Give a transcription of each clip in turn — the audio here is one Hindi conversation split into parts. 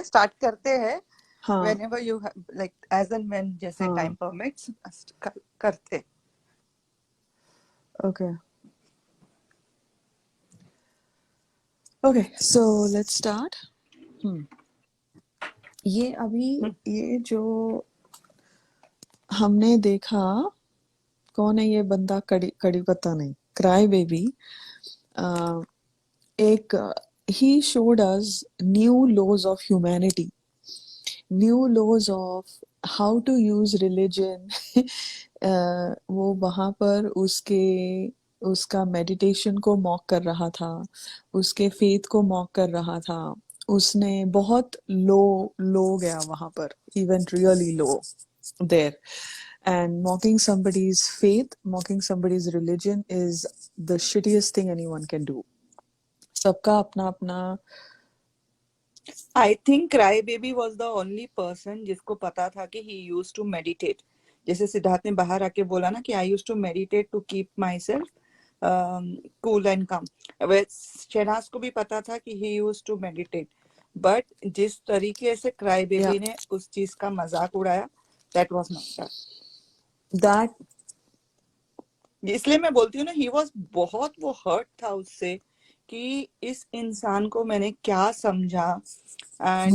स्टार्ट करते हैं हाँ whenever you like as and when जैसे हाँ time permits करते. Okay okay so let's start. ये अभी ये जो हमने देखा, कौन है ये बंदा, कड़ी कड़ी पत्ता नहीं, क्राई बेबी. एक he showed us new laws of humanity, new laws of how to use religion. वो वहां पर उसका मेडिटेशन को मॉक कर रहा था, उसके फेथ को मॉक कर रहा था. उसने बहुत लो लो गया वहां पर, he went really low there. And mocking somebody's faith, mocking somebody's religion is the shittiest thing anyone can do. सबका अपना अपना. I think Crybaby was the only person जिसको पता था कि he used to meditate. जैसे सिद्धार्थ ने बाहर आके बोला ना कि I used to meditate to keep myself cool and calm. Shehnaaz को भी पता था कि he used to meditate. But जिस तरीके से Crybaby ने उस चीज का मजाक उड़ाया, that was not that. That इसलिए मैं बोलती हूँ ना, he was बहुत वो hurt था उससे कि इस इंसान को मैंने क्या समझा एंड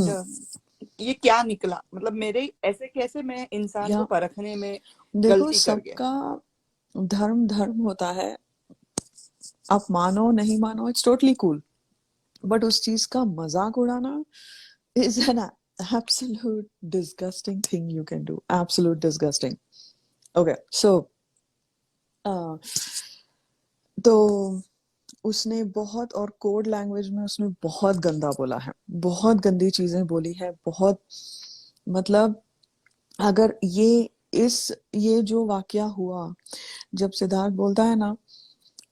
ये क्या निकला. मतलब मेरे ऐसे कैसे मैं इंसान को परखने में देखो गलती कर गया. सबका धर्म धर्म होता है, आप मानो नहीं मानो, इट्स टोटली कूल. बट उस चीज का मजाक उड़ाना is an absolute disgusting thing you can do. Absolute disgusting. Okay so तो उसने बहुत, और कोड लैंग्वेज में उसने बहुत गंदा बोला है, बहुत गंदी चीजें बोली है, बहुत. मतलब अगर ये जो वाकया हुआ, जब सिद्धार्थ बोलता है ना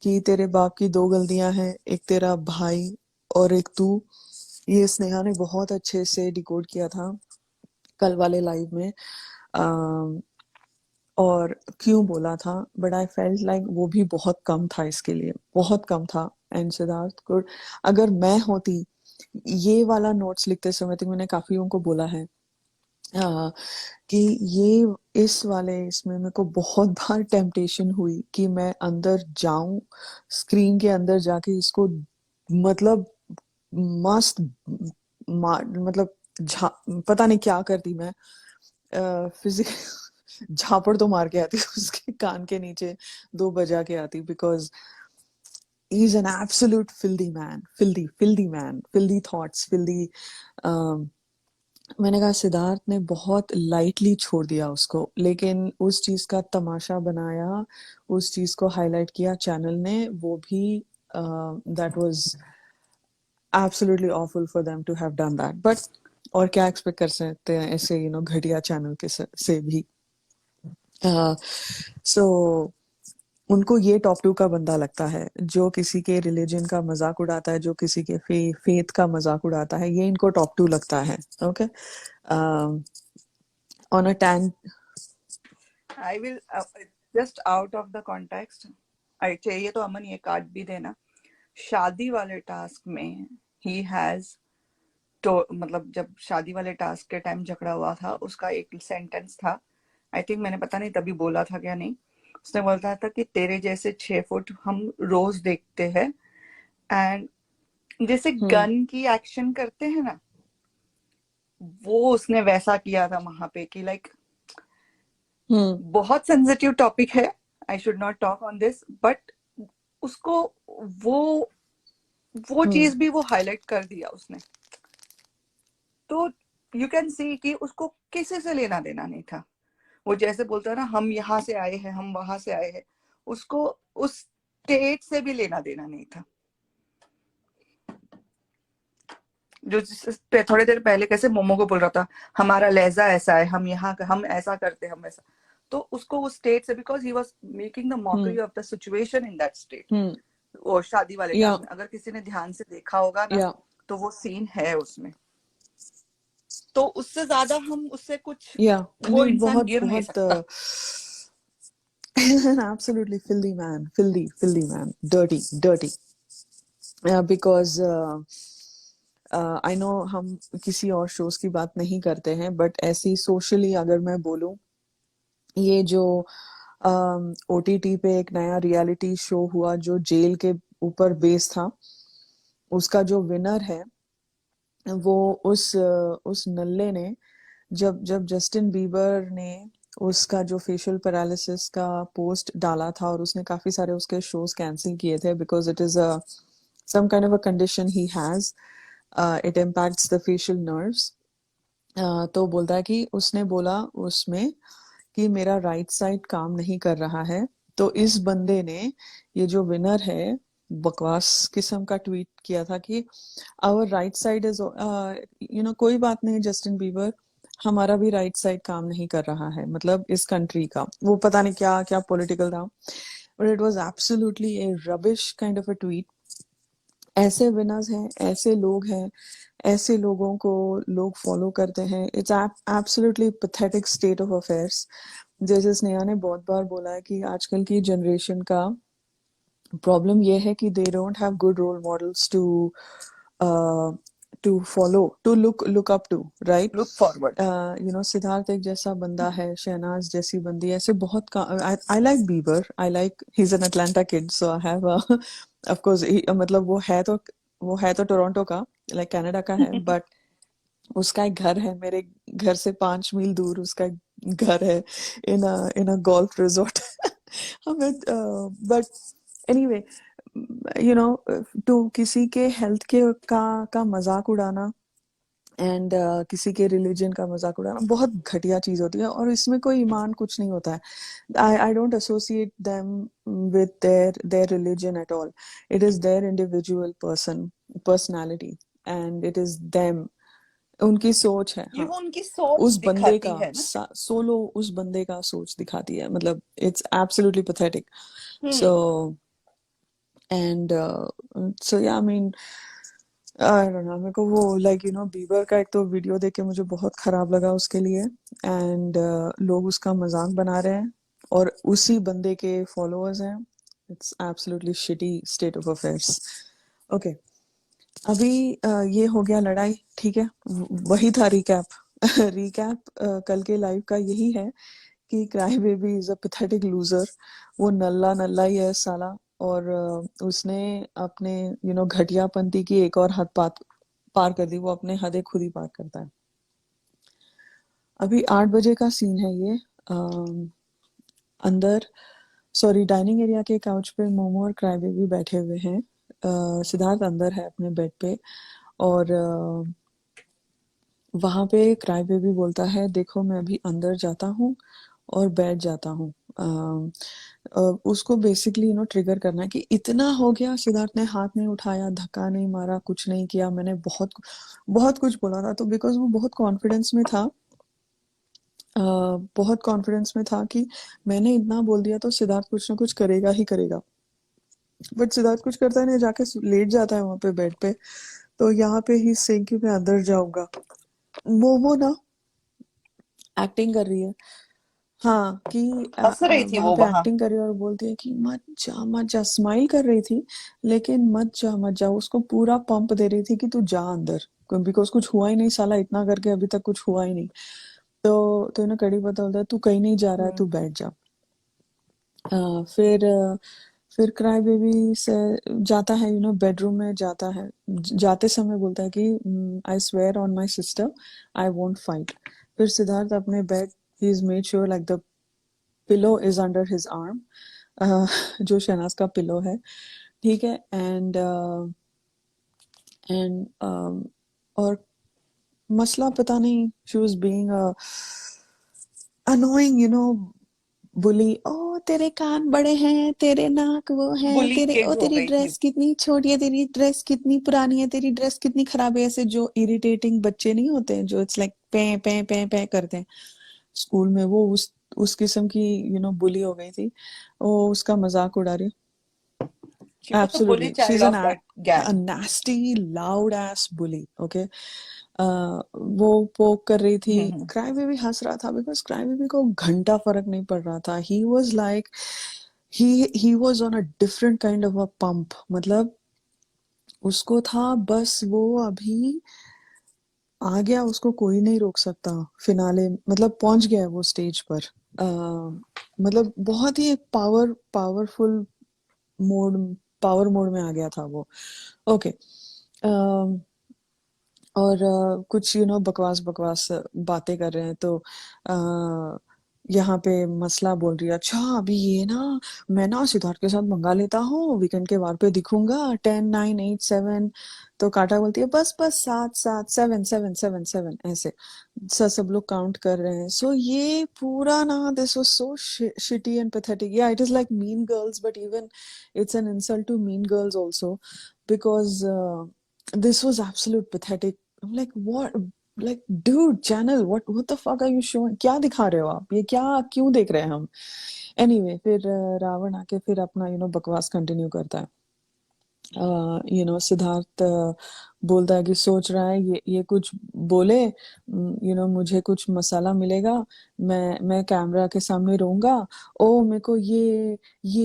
कि तेरे बाप की दो गलतियां हैं, एक तेरा भाई और एक तू, ये स्नेहा ने बहुत अच्छे से डिकोड किया था कल वाले लाइव में. और क्यों बोला था, बट आई फेल्ट लाइक वो भी बहुत कम था, इसके लिए बहुत कम था. एंड सिद्धार्थ को, अगर मैं होती ये वाला नोट्स लिखते समय तक, मैंने काफी लोगों को बोला है कि ये इस वाले इसमें मेरे को बहुत बार टेम्पटेशन हुई कि मैं अंदर जाऊं, स्क्रीन के अंदर जाके इसको मतलब मस्त मतलब पता नहीं क्या करती मैं, फिजिकल झापड़ तो मार के आती उसके कान के नीचे, दो बजा के आती. Because he is an absolute filthy man, filthy man, filthy thoughts, filthy. मैंने कहा सिद्धार्थ ने बहुत लाइटली छोड़ दिया उसको, लेकिन उस चीज का तमाशा बनाया, उस चीज को हाईलाइट किया चैनल ने, वो भी that was absolutely awful for them to have done that. But और क्या एक्सपेक्ट कर सकते हैं ऐसे घटिया चैनल के से भी. सो उनको ये टॉप 2 का बंदा लगता है, जो किसी के रिलीजन का मजाक उड़ाता है, जो किसी के फेथ का मजाक उड़ाता है, ये इनको टॉप 2 लगता है. Okay on a tan. I will just out of the context. चाहिए तो अमन ये कार्ड भी देना. शादी वाले टास्क में he has तो मतलब जब शादी वाले टास्क के टाइम झगड़ा हुआ था, उसका एक सेंटेंस था, आई थिंक मैंने पता नहीं तभी बोला था क्या नहीं. उसने बोला था कि तेरे जैसे 6 फुट हम रोज देखते हैं. एंड जैसे गन की एक्शन करते हैं ना, वो उसने वैसा किया था वहां पे कि लाइक बहुत सेंसिटिव टॉपिक है, I should not talk on this, but उसको वो चीज भी वो हाईलाइट कर दिया उसने. तो यू कैन सी कि उसको किसी से लेना देना नहीं था. वो जैसे बोलता है ना, हम यहाँ से आए हैं, हम वहां से आए हैं, उसको उस स्टेट से भी लेना देना नहीं था. जो थोड़ी देर पहले कैसे मोमो को बोल रहा था, हमारा लहजा ऐसा है, हम यहाँ हम ऐसा करते, हम ऐसा. तो उसको उस स्टेट से, because he was making the mockery of the situation in that state. वो शादी वाले टाइम में अगर किसी ने ध्यान से देखा होगा ना, तो वो सीन है उसमें. तो उससे ज्यादा हम उससे कुछ वो इंसान गिर नहीं सकता. Absolutely filthy man, dirty. Because I know हम किसी और शोज की बात नहीं करते हैं, बट ऐसी सोशली अगर मैं बोलूं, ये जो ओटीटी पे एक नया रियलिटी शो हुआ जो जेल के ऊपर बेस था, उसका जो विनर है वो उस नल्ले ने, जब जब जस्टिन बीबर ने उसका जो फेशियल पैरालिसिस का पोस्ट डाला था, और उसने काफी सारे उसके शोज कैंसिल किए थे because it is a some kind of a condition he has. It impacts the facial nerves. तो बोलता है कि उसने बोला उसमें कि मेरा राइट साइड काम नहीं कर रहा है। तो इस बंदे ने, ये जो विनर है, बकवास किस्म का ट्वीट किया था कि आवर राइट साइड इज, कोई बात नहीं जस्टिन बीबर, हमारा भी राइट साइड काम नहीं कर रहा है, मतलब इस कंट्री का, वो पता नहीं क्या क्या पॉलिटिकल था, but it was absolutely A rubbish kind of a tweet. ऐसे विनर्स हैं, ऐसे लोग हैं, ऐसे लोगों को लोग फॉलो करते हैं। It's absolutely pathetic state of affairs. जैसे स्नेहा ने बहुत बार बोला है कि आजकल की जनरेशन का प्रॉब्लम ये है कि they don't have good role models to follow, to look up to, right? Look forward. Siddharth एक जैसा बंदा है, शहनाज जैसी बंदी, ऐसे बहुत I like Bieber, I like, he is an Atlanta kid, so I have of course, मतलब वो है तो टोरंटो का, लाइक कनाडा का है, बट उसका एक घर है मेरे घर से 5 मील दूर, उसका एक घर है इन अ गोल्फ रिजॉर्ट। हमें, but anyway, you know to किसी के हेल्थ के का मजाक उड़ाना, एंड किसी के रिलीजन का मजाक उड़ाना बहुत घटिया चीज होती है, और इसमें कोई ईमान कुछ नहीं होता है। I don't associate them with their religion at all. It is their individual personality, and it is them, उनकी सोच है। ये हाँ, वो उनकी सोच उस बंदे दिखाती का है ना। सोलो उस बंदे का सोच दिखाती है, मतलब it's absolutely pathetic. So hmm. And so yeah I mean, I don't know, मेरे को वो बीबर का एक तो वीडियो देख के मुझे बहुत खराब लगा उसके लिए, एंड लोग उसका मजाक बना रहे हैं और उसी बंदे के फॉलोअर्स हैं। It's absolutely shitty state of affairs. Okay, अभी ये हो गया लड़ाई, ठीक है, वही था रिकैप। रिकैप कल के लाइव का यही है कि cry baby is a pathetic loser. वो नल्ला नल्ला ही है साला, और उसने अपने घटियापंती की एक और हद पार कर दी। वो अपने हदें खुद ही पार करता है। अभी 8 बजे का सीन है ये। अंदर, सॉरी, डाइनिंग एरिया के काउच पे मोमो और क्राई बेबी बैठे हुए हैं। सिद्धार्थ अंदर है अपने बेड पे, और वहां पे क्राई बेबी बोलता है, देखो मैं अभी अंदर जाता हूँ और बैठ जाता हूँ। उसको बेसिकली ट्रिगर करना है कि इतना हो गया। सिद्धार्थ ने हाथ नहीं उठाया, धक्का नहीं मारा, कुछ नहीं किया, मैंने बहुत बहुत कुछ बोला था, तो बिकॉज वो बहुत कॉन्फिडेंस में था, बहुत कॉन्फिडेंस में था कि मैंने इतना बोल दिया तो सिद्धार्थ कुछ ना कुछ करेगा ही करेगा। बट सिद्धार्थ कुछ करता नहीं, जाके लेट जाता है वहां पे बेड पे। तो यहाँ पे ही सेइंग कि मैं अंदर जाऊंगा। मोमो ना एक्टिंग कर रही है, हाँ, कि हंस रही थी वहां वो पे वहां। एक्टिंग कर रही है और बोलती है कि मत जा मत जा, स्माइल कर रही थी, लेकिन मत जा मत जा, उसको पूरा पंप दे रही थी कि तू जा अंदर, बिकॉज कुछ हुआ ही नहीं साला, इतना करके अभी तक कुछ हुआ ही नहीं। तो कड़ी पता होता है, तू कहीं नहीं जा रहा है, तू बैठ जा। फिर क्राई बेबी से जाता है, बेडरूम में जाता है, जाते समय बोलता है कि I swear on my sister I won't fight. फिर सिद्धार्थ अपने bed, he is made sure like the pillow is under his arm, जो शहनाज का पिलो है, ठीक है, एंड और मसला पता नहीं, शी वाज बीइंग अनोइंग, बुली। ओ तेरे कान बड़े हैं, तेरे नाक वो है, बुली तेरे किड ओ हो तेरी गई थी। ड्रेस कितनी छोटी है, तेरी ड्रेस कितनी पुरानी है, तेरी ड्रेस कितनी खराब है, ऐसे जो इरिटेटिंग बच्चे नहीं होते हैं जो इट्स लाइक पे पे पे पे करते हैं स्कूल में, वो उस किस्म की बुली हो गई थी। वो उसका मजाक उड़ा रही। She was the bully Absolutely. She's child of that a gang. nasty, loud ass bully. Okay. वो पोक कर रही थी। क्राई बेबी हंस रहा था बिकॉज क्राई बेबी को घंटा फर्क नहीं पड़ रहा था। He was like, he was on a different kind of a pump. मतलब उसको था बस वो अभी आ गया, उसको कोई नहीं रोक सकता। फिनाले मतलब पहुंच गया है वो स्टेज पर। अ, मतलब बहुत ही एक पावरफुल मोड पावर मोड में आ गया था वो। ओके। और कुछ बकवास बकवास बातें कर रहे हैं तो आ, यहाँ पे मसला बोल रही है, अच्छा अभी ये ना मैं ना सिद्धार्थ के साथ मंगा लेता हूँ, वीकेंड के वार पे दिखूंगा, 10 9 8 7। तो काटा बोलती है बस बस 7 7 7 7 7 7 ऐसे। सब लोग काउंट कर रहे हैं। सो ये पूरा ना, this was so shitty and pathetic. Yeah it is like mean girls, but even it's an insult to mean girls also, because this was absolute pathetic. I'm like, what? Like, dude, channel, what the fuck are you showing? क्या दिखा रहे हो आप? ये क्या क्यों देख रहे हैं हम? Anyway, फिर रावण आके फिर अपना बकवास कंटिन्यू करता है। सिद्धार्थ बोलता है कि सोच रहा है ये कुछ बोले, मुझे कुछ मसाला मिलेगा, मैं कैमरा के सामने रहूंगा, ओ मेरे को ये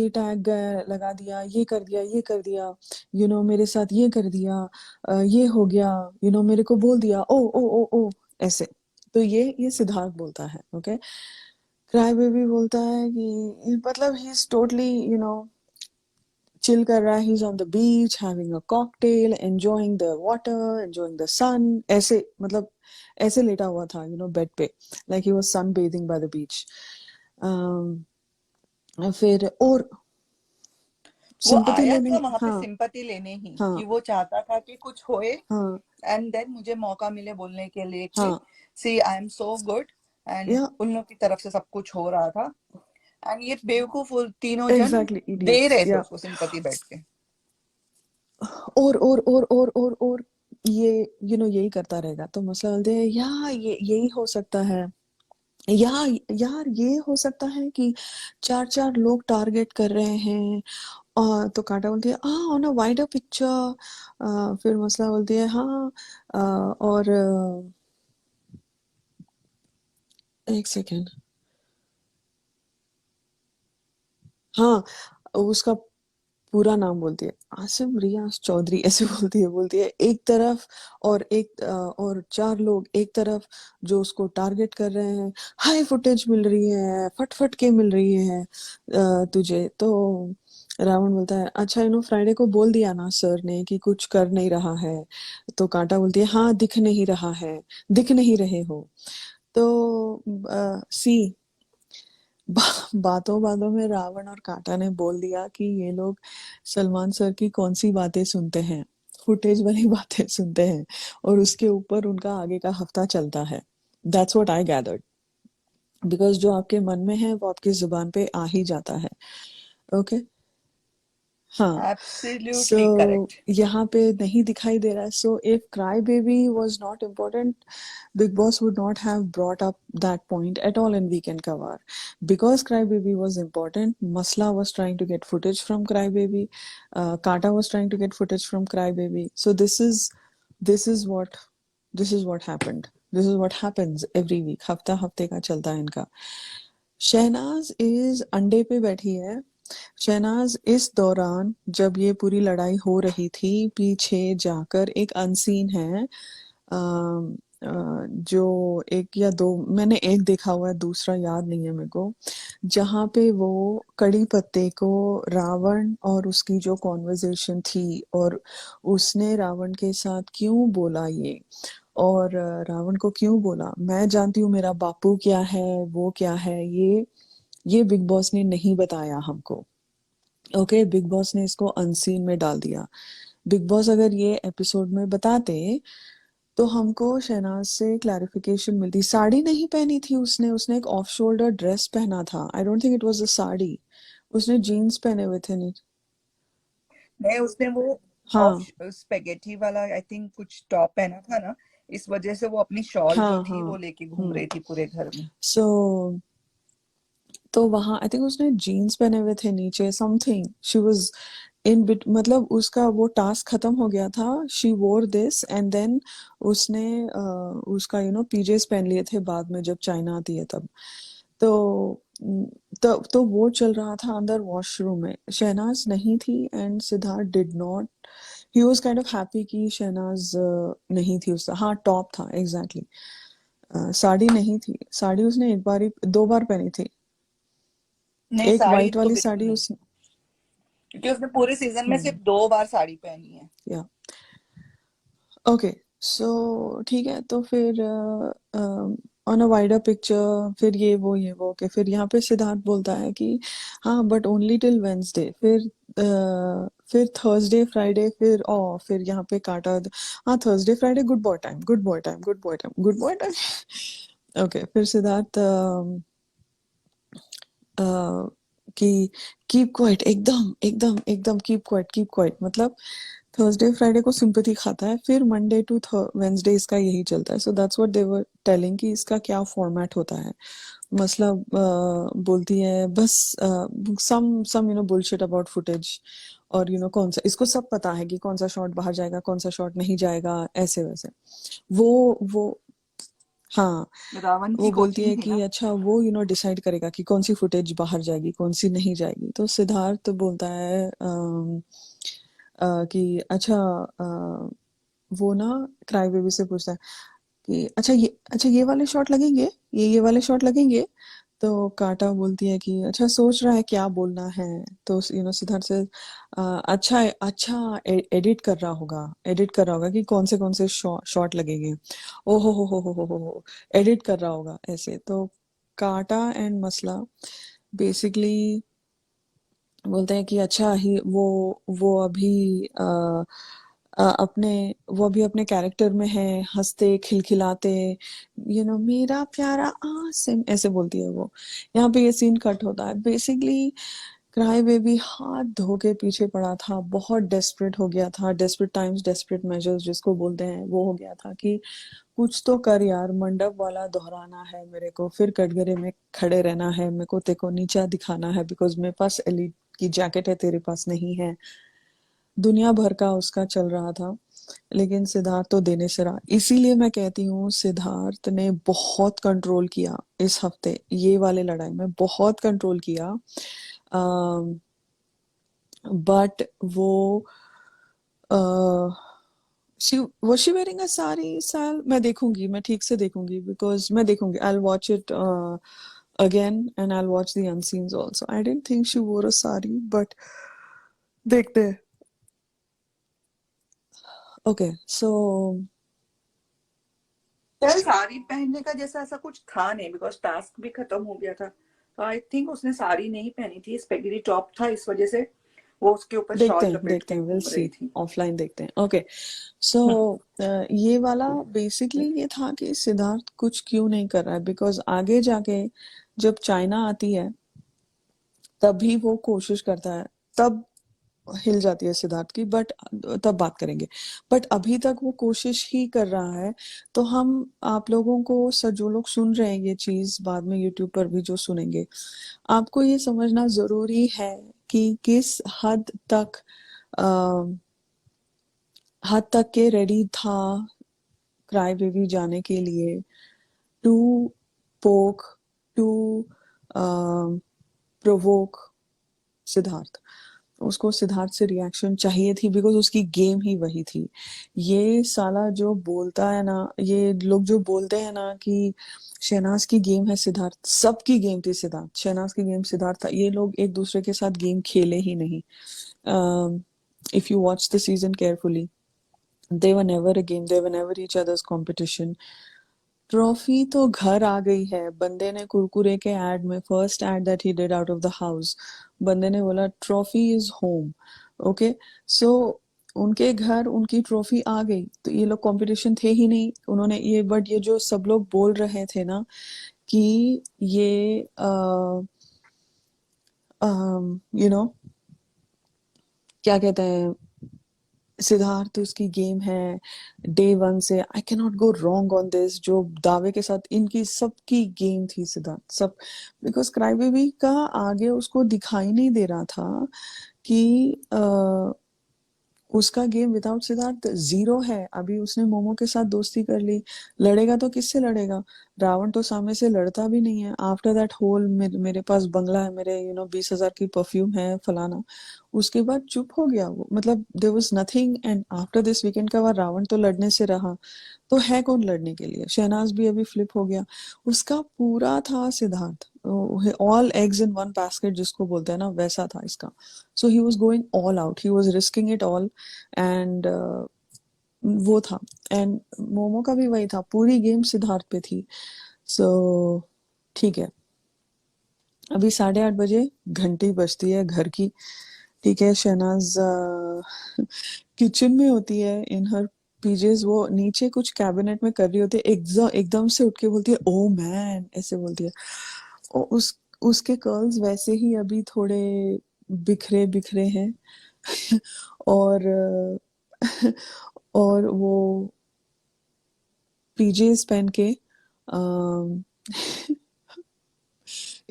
टैग लगा दिया, ये कर दिया, ये कर दिया, मेरे साथ ये कर दिया, ये हो गया, मेरे को बोल दिया, ओ ओ ओ ओ ऐसे। तो ये सिद्धार्थ बोलता है। ओके। क्राई बेबी बोलता है कि मतलब ही इज टोटली चिल कर रहा है, he is on the beach having a cocktail, enjoying the water, enjoying the sun, ऐसे मतलब ऐसे लेटा हुआ था बेड पे, like he was sunbathing by the beach. फिर और वो सिंपैथी आया लेने। था वहां पे हाँ सिंपैथी लेने ही, हाँ कि वो चाहता था कि कुछ होए हाँ एंड देन मुझे मौका मिले बोलने के लिए कि हाँ। See I am so good, and yeah उन लोग की तरफ से सब कुछ हो रहा था। एंड ये बेवकूफ तीनों जन एग्जैक्टली दे इडियट्स रहे थे या। उसको सिंपैथी बैठ के। और ये यही करता रहेगा तो मसला बोलते हैं या ये यही हो सकता है, या यार ये हो सकता है कि चार चार लोग टारगेट कर रहे हैं। तो कांटा बोलती है ऑन अ वाइडर पिक्चर। फिर मसला बोलती है हाँ। और एक सेकेंड। हाँ, उसका पूरा नाम बोलती है, आसिम रियाज चौधरी ऐसे बोलती है एक तरफ, और चार लोग एक तरफ जो उसको टारगेट कर रहे हैं, हाई फुटेज मिल रही है, फट फट के मिल रही है तुझे तो। रावण बोलता है अच्छा फ्राइडे को बोल दिया ना सर ने कि कुछ कर नहीं रहा है। तो कांटा बोलती है हाँ दिख नहीं रहा है, दिख नहीं रहे हो। तो सी बातों बातों में रावण और कांटा ने बोल दिया कि ये लोग सलमान सर की कौन सी बातें सुनते हैं, फुटेज वाली बातें सुनते हैं, और उसके ऊपर उनका आगे का हफ्ता चलता है। That's what I gathered, because जो आपके मन में है वो आपकी जुबान पे आ ही जाता है। ओके। हाँ। So absolutely correct. यहाँ पे नहीं दिखाई दे रहा है। So if cry baby was not important, Big Boss would not have brought up that point at all in Weekend Kawar. Because Crybaby was important, Masla was trying to get footage from Crybaby, Kata was trying to get footage from Crybaby. So this is what this is what happened. This is what happens every week. हफ्ता हफ्ते का चलता है इनका। शहनाज इज अंडे पे बैठी है। शहनाज इस दौरान जब ये पूरी लड़ाई हो रही थी, पीछे जाकर एक अनसीन है, जो एक या दो, मैंने एक देखा हुआ है, दूसरा याद नहीं है मेरे को, जहाँ पे वो कड़ी पत्ते को रावण और उसकी जो कॉन्वर्जेशन थी, और उसने रावण के साथ क्यों बोला ये, और रावण को क्यों बोला मैं जानती हूँ मेरा बापू क्या है, वो क्या है, ये बिग बॉस ने नहीं बताया हमको। ओके, बिग बॉस ने इसको अनसीन में डाल दिया। बिग बॉस अगर ये एपिसोड में बताते तो हमको शहनाज से क्लैरिफिकेशन मिलती। साड़ी नहीं पहनी थी उसने, उसने एक ऑफ शोल्डर ड्रेस पहना था। I don't think it was a sari. उसने जीन्स पहने हुए थे नहीं। नहीं, उसने वो ऑफ हाँ स्पेगेटी वाला आई थिंक कुछ टॉप पहना था ना, इस वजह से वो अपनी शॉल जो हाँ थी हाँ। वो लेके घूम रही थी पूरे घर में। सो तो वहां आई थिंक उसने जीन्स पहने हुए थे नीचे, something she was in bit, मतलब उसका वो टास्क खत्म हो गया था। शी वोर दिस एंड देन उसने उसका पीजेस पहन लिए थे बाद में जब चाइना आती है तब। तो तो वो चल रहा था अंदर वॉशरूम में, शहनाज नहीं थी, and Siddharth did not he was kind of happy कि शहनाज नहीं थी उसका, हाँ टॉप था एग्जैक्टली साड़ी नहीं थी, साड़ी उसने एक बार ही 2 बार पहनी थी, नहीं, एक साड़ी वाइट तो वाली बिल्कुल साड़ी नहीं, उस क्योंकि उसने पूरे सीजन में हम्म सिर्फ 2 बार साड़ी पहनी है। या ओके सो ठीक है तो फिर ऑन अ वाइडर पिक्चर फिर ये वो ओके फिर यहाँ पे सिद्धार्थ बोलता है कि हाँ बट ओनली टिल वेंसडे, फिर थर्सडे फ्राइडे फिर ऑफ, फिर यहाँ पे काटा हाँ Thursday Friday good boy time good boy time good boy time good boy time okay फिर सिद्धार्थ अ, कि कीप क्वाइट एकदम एकदम एकदम कीप क्वाइट मतलब थर्सडे फ्राइडे को सिंपैथी खाता है, फिर मंडे टू वेंसडे इसका यही चलता है, so that's what they were telling कि इसका क्या फॉर्मेट होता है। मतलब बोलती है बस सम बुलशिट अबाउट फुटेज, और कौन सा इसको सब पता है कि कौन सा शॉट बाहर जाएगा कौन सा शॉट नहीं जाएगा ऐसे वैसे। वो हाँ रावण की वो बोलती कोचिंग है थी कि ना। अच्छा वो डिसाइड करेगा कि कौन सी फुटेज बाहर जाएगी कौन सी नहीं जाएगी, तो सिद्धार्थ बोलता है कि अच्छा वो ना क्राई बेबी से पूछता है कि अच्छा ये वाले शॉट लगेंगे, ये वाले शॉट लगेंगे, तो काटा बोलती है कि अच्छा सोच रहा है क्या बोलना है, तो सिद्धार्थ से अच्छा अच्छा एडिट कर रहा होगा कि कौन से शॉट लगेंगे, ओ हो एडिट कर रहा होगा ऐसे, तो काटा एंड मसला बेसिकली बोलते हैं कि अच्छा ही वो अभी अपने वो अभी अपने कैरेक्टर में है, हंसते खिलखिलाते मेरा प्यारा आसिम ऐसे बोलती है वो। यहाँ पे ये सीन कट होता है बेसिकली, क्राई बेबी हाथ धो के पीछे पड़ा था, बहुत डेस्परेट हो गया था, डेस्परेट टाइम्स डेस्परेट मेजर्स जिसको बोलते हैं वो हो गया था कि कुछ तो कर यार, मंडप वाला दोहराना है मेरे को, फिर कटघरे में खड़े रहना है मेरे को, तेको नीचा दिखाना है बिकॉज मेरे पास एलिट की जैकेट है तेरे पास नहीं है, दुनिया भर का उसका चल रहा था। लेकिन सिद्धार्थ तो देने से रहा, इसीलिए मैं कहती हूँ सिद्धार्थ ने बहुत कंट्रोल किया इस हफ्ते, ये वाले लड़ाई में बहुत कंट्रोल किया। बट वो she was she wearing a sari साल, मैं देखूंगी, मैं ठीक से देखूंगी बिकॉज मैं देखूंगी I'll watch it again and I'll watch the unscenes also. I didn't think she wore a sari but देखते हैं। ओके सो यार साड़ी पहनने का जैसा ऐसा कुछ था नहीं, बिकॉज टास्क भी खत्म हो गया था, तो आई थिंक उसने साड़ी नहीं पहनी थी, स्पेगेटी टॉप था, इस वजह से वो उसके ऊपर शॉल लपेट देखते के हैं विल घूम सी, रही थी। ऑफलाइन देखते हैं ओके। सो ये वाला बेसिकली ये था कि सिद्धार्थ कुछ क्यों नहीं कर रहा है, बिकॉज आगे जाके जब चाइना आती है तभी वो कोशिश करता है, तब हिल जाती है सिद्धार्थ की, बट तब बात करेंगे। बट अभी तक वो कोशिश ही कर रहा है, तो हम आप लोगों को जो लोग सुन रहे हैं ये चीज बाद में यूट्यूब पर भी जो सुनेंगे, आपको ये समझना जरूरी है कि किस अ, हद तक के रेडी था क्राई बेबी जाने के लिए, to poke to provoke Siddharth, उसको सिद्धार्थ से रिएक्शन चाहिए थी बिकॉज उसकी गेम ही वही थी। ये साला जो बोलता है ना, ये लोग जो बोलते हैं ना कि शहनाज की गेम है सिद्धार्थ, सबकी गेम थी सिद्धार्थ, शहनाज की गेम सिद्धार्थ था, ये लोग एक दूसरे के साथ गेम खेले ही नहीं। If you watch the season carefully, they were never a game, they were never each other's competition। Trophy तो घर आ गई है, बंदे ने कुरकुरे के एड में first aid that he did out of the house, बंदे ने बोला trophy is home, okay so उनके घर उनकी ट्रॉफी आ गई, तो ये लोग कंपटीशन थे ही नहीं उन्होंने ये, बट ये जो सब लोग बोल रहे थे ना कि ये यू नो क्या कहते हैं, सिद्धार्थ उसकी गेम है डे वन से, I can not go wrong on this, जो दावे के साथ इनकी सबकी गेम थी सिद्धार्थ सब, बिकॉज क्राई बेबी का आगे उसको दिखाई नहीं दे रहा था कि उसका गेम विदाउट सिद्धार्थ जीरो है। अभी उसने मोमो के साथ दोस्ती कर ली, लड़ेगा तो किससे लड़ेगा, रावण तो सामने से लड़ता भी नहीं है, आफ्टर दैट होल मेरे पास बंगला है, मेरे 20,000 की परफ्यूम है फलाना, उसके बाद चुप हो गया वो, मतलब there was nothing. And after this weekend का बाद रावण तो लड़ने से रहा, तो है कौन लड़ने के लिए? शहनाज भी अभी फ्लिप हो गया। उसका पूरा था Siddharth, all eggs in one basket जिसको बोलते हैं ना, वैसा था इसका। So he was going all out, he was risking it all. And वो था। एंड मोमो का भी वही था, पूरी गेम सिद्धार्थ पे थी। सो ठीक है, अभी 8:30 बजे घंटी बजती है घर की। ठीक है, शहनाज किचन में होती है इन हर पीजेस, वो नीचे कुछ कैबिनेट में कर रही होती है, एकदम एकदम से उठ के बोलती है ओ मैन, ऐसे बोलती है। और उसके कर्ल्स वैसे ही अभी थोड़े बिखरे बिखरे हैं। और और वो पीजेस पहन के अम,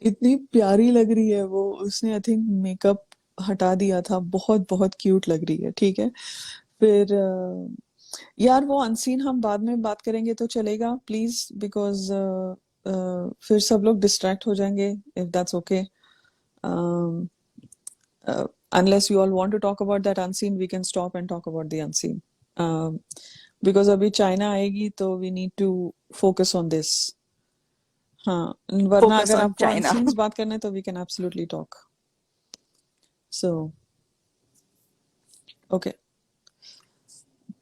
इतनी प्यारी लग रही है वो। उसने आई थिंक मेकअप हटा दिया था, बहुत बहुत क्यूट लग रही है। ठीक है, फिर यार वो अनसीन हम बाद में बात करेंगे तो चलेगा प्लीज, बिकॉज फिर सब लोग डिस्ट्रैक्ट हो जाएंगे, if that's okay. Unless you all want to talk about that unseen, we can stop and talk about the unseen. Because अभी चाइना आएगी तो we need to focus on this. हाँ, वरना Focus अगर on आपको China. अनसीन्स बात करना है तो we can absolutely talk. So, okay.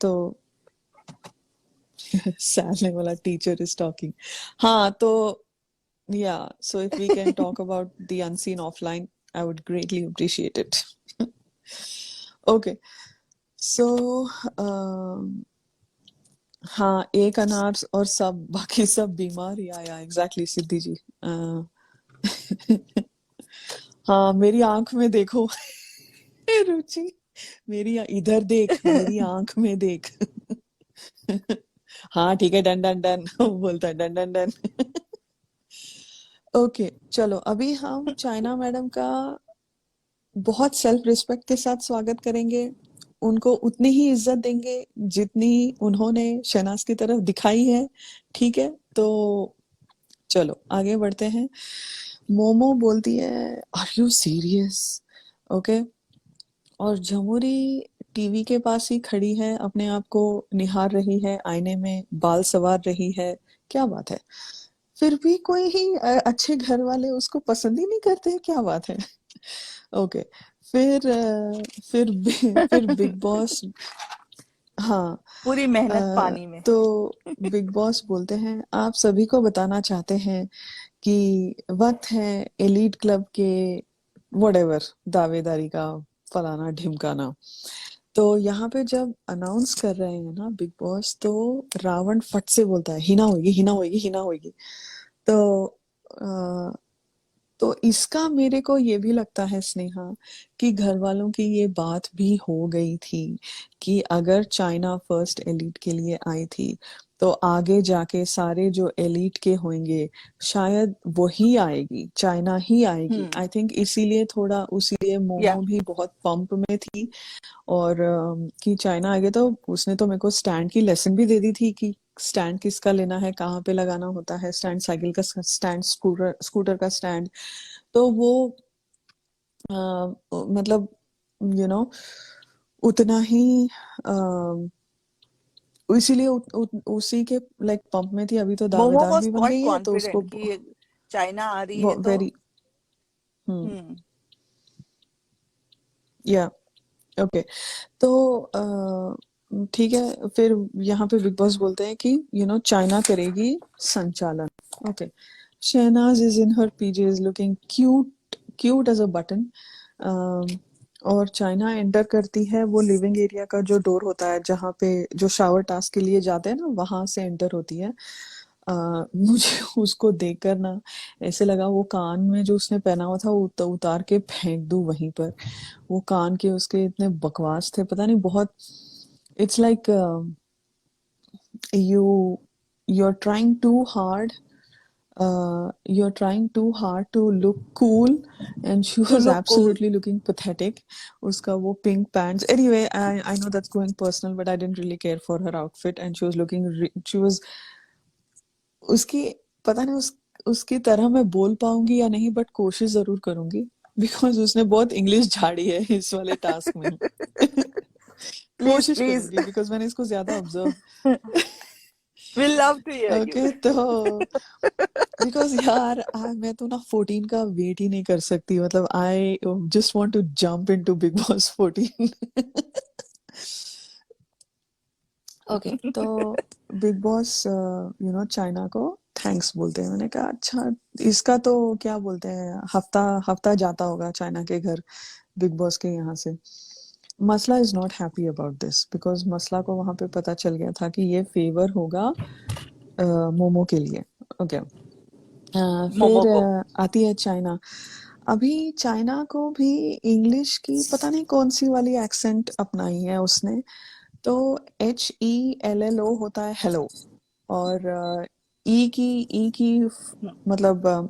तो सैलने वाला टीचर इज टॉकिंग। हाँ तो yeah, so if we can talk about the unseen offline, I would greatly appreciate it. Okay, so हाँ, एक अनार और सब बाकी सब बीमार, या एग्जैक्टली सिद्धि जी। हाँ, मेरी आंख में देखो। रुचि, मेरी इधर देख, मेरी आंख में देख। हाँ ठीक है, डन डन डन। बोलता है डन डन डन। ओके, चलो अभी हम चाइना मैडम का बहुत सेल्फ रिस्पेक्ट के साथ स्वागत करेंगे। उनको उतनी ही इज्जत देंगे जितनी उन्होंने शहनाज की तरफ दिखाई है। ठीक है, तो चलो आगे बढ़ते हैं। मोमो बोलती है आर यू सीरियस? ओके, और झमुरी टीवी के पास ही खड़ी है, अपने आप को निहार रही है आईने में, बाल संवार रही है। क्या बात है, फिर भी कोई ही अच्छे घर वाले उसको पसंद ही नहीं करते हैं, क्या बात है? ओके, फिर फिर बिग बॉस। हाँ, पूरी मेहनत पानी में। तो बिग बॉस बोलते हैं आप सभी को बताना चाहते हैं कि वक्त है एलीट क्लब के वडेवर दावेदारी का, फलाना ढिमकाना। तो यहाँ पे जब अनाउंस कर रहे हैं ना बिग बॉस, तो रावण फट से बोलता है हिना होगी हिना होगी हिना होगी। तो अ, तो इसका मेरे को ये भी लगता है स्नेहा, कि घर वालों की ये बात भी हो गई थी कि अगर चाइना फर्स्ट एलीट के लिए आई थी तो आगे जाके सारे जो एलीट के होंगे शायद वही आएगी, चाइना ही आएगी। हम्म। आई थिंक इसीलिए थोड़ा, उसीलिए या मोमो भी बहुत पंप में थी। और कि चाइना आ गया तो उसने तो मेरे को स्टैंड की लेसन भी दे दी थी कि स्टैंड किसका लेना है, कहाँ पे लगाना होता है स्टैंड, साइकिल का स्टैंड, स्कूटर स्कूटर का स्टैंड। तो वो मतलब यू नो उतना ही अ, इसीलिए उसी के लाइक पंप में थी। अभी तो मोमो दावेदार वॉज भी बन क्वाइट गई है तो उसको कॉन्फिडेंट कि ये चाइना आ रही है तो। वेरी हम्म। या ओके। तो ठीक है, फिर यहाँ पे बिग बॉस बोलते हैं कि चाइना करेगी संचालन। Okay, Shehnaaz is in her PJs looking cute, cute as a button. और चाइना एंटर करती है, वो लिविंग एरिया का जो डोर होता है जहाँ पे जो शावर टास्क के लिए जाते हैं ना, वहां से एंटर होती है। मुझे उसको देखकर ना ऐसे लगा वो कान में जो उसने पहना हुआ था वो उतार के फेंक दूं वहीं पर। वो कान के उसके इतने बकवास थे, पता नहीं बहुत। It's like you you are trying to hard, you're trying too hard to look cool, and she too was look cool. absolutely looking pathetic. उसका वो pink pants, anyway, I know that's going personal, but I didn't really care for her outfit, and she was looking she was उसकी, पता नहीं उसकी तरह मैं बोल पाऊंगी या नहीं, बट कोशिश जरूर करूंगी। बिकॉज उसने बहुत इंग्लिश झाड़ी है इस वाले टास्क में। प्लीज कोशिश प्लीज। करूंगी बिकॉज मैंने इसको ज्यादा observe. We'll love to hear you. Okay तो बिकॉज यार मैं तो ना 14 का वेट ही नहीं कर सकती, मतलब I just want to jump into Bigg Boss 14। Okay तो बिग बॉस चाइना को थैंक्स बोलते हैं। मैंने कहा अच्छा, इसका तो क्या बोलते हैं, हफ्ता हफ्ता जाता होगा चाइना के घर बिग बॉस के यहाँ से। मसला is not happy about this because मसला को वहां पे पता चल गया था कि ये फेवर होगा मोमो के लिए। ओके मोमो फिर को। आती है चाइना। अभी चाइना को भी इंग्लिश की पता नहीं कौन सी वाली एक्सेंट अपनाई है उसने। तो HELLO होता है हेलो, और ई की मतलब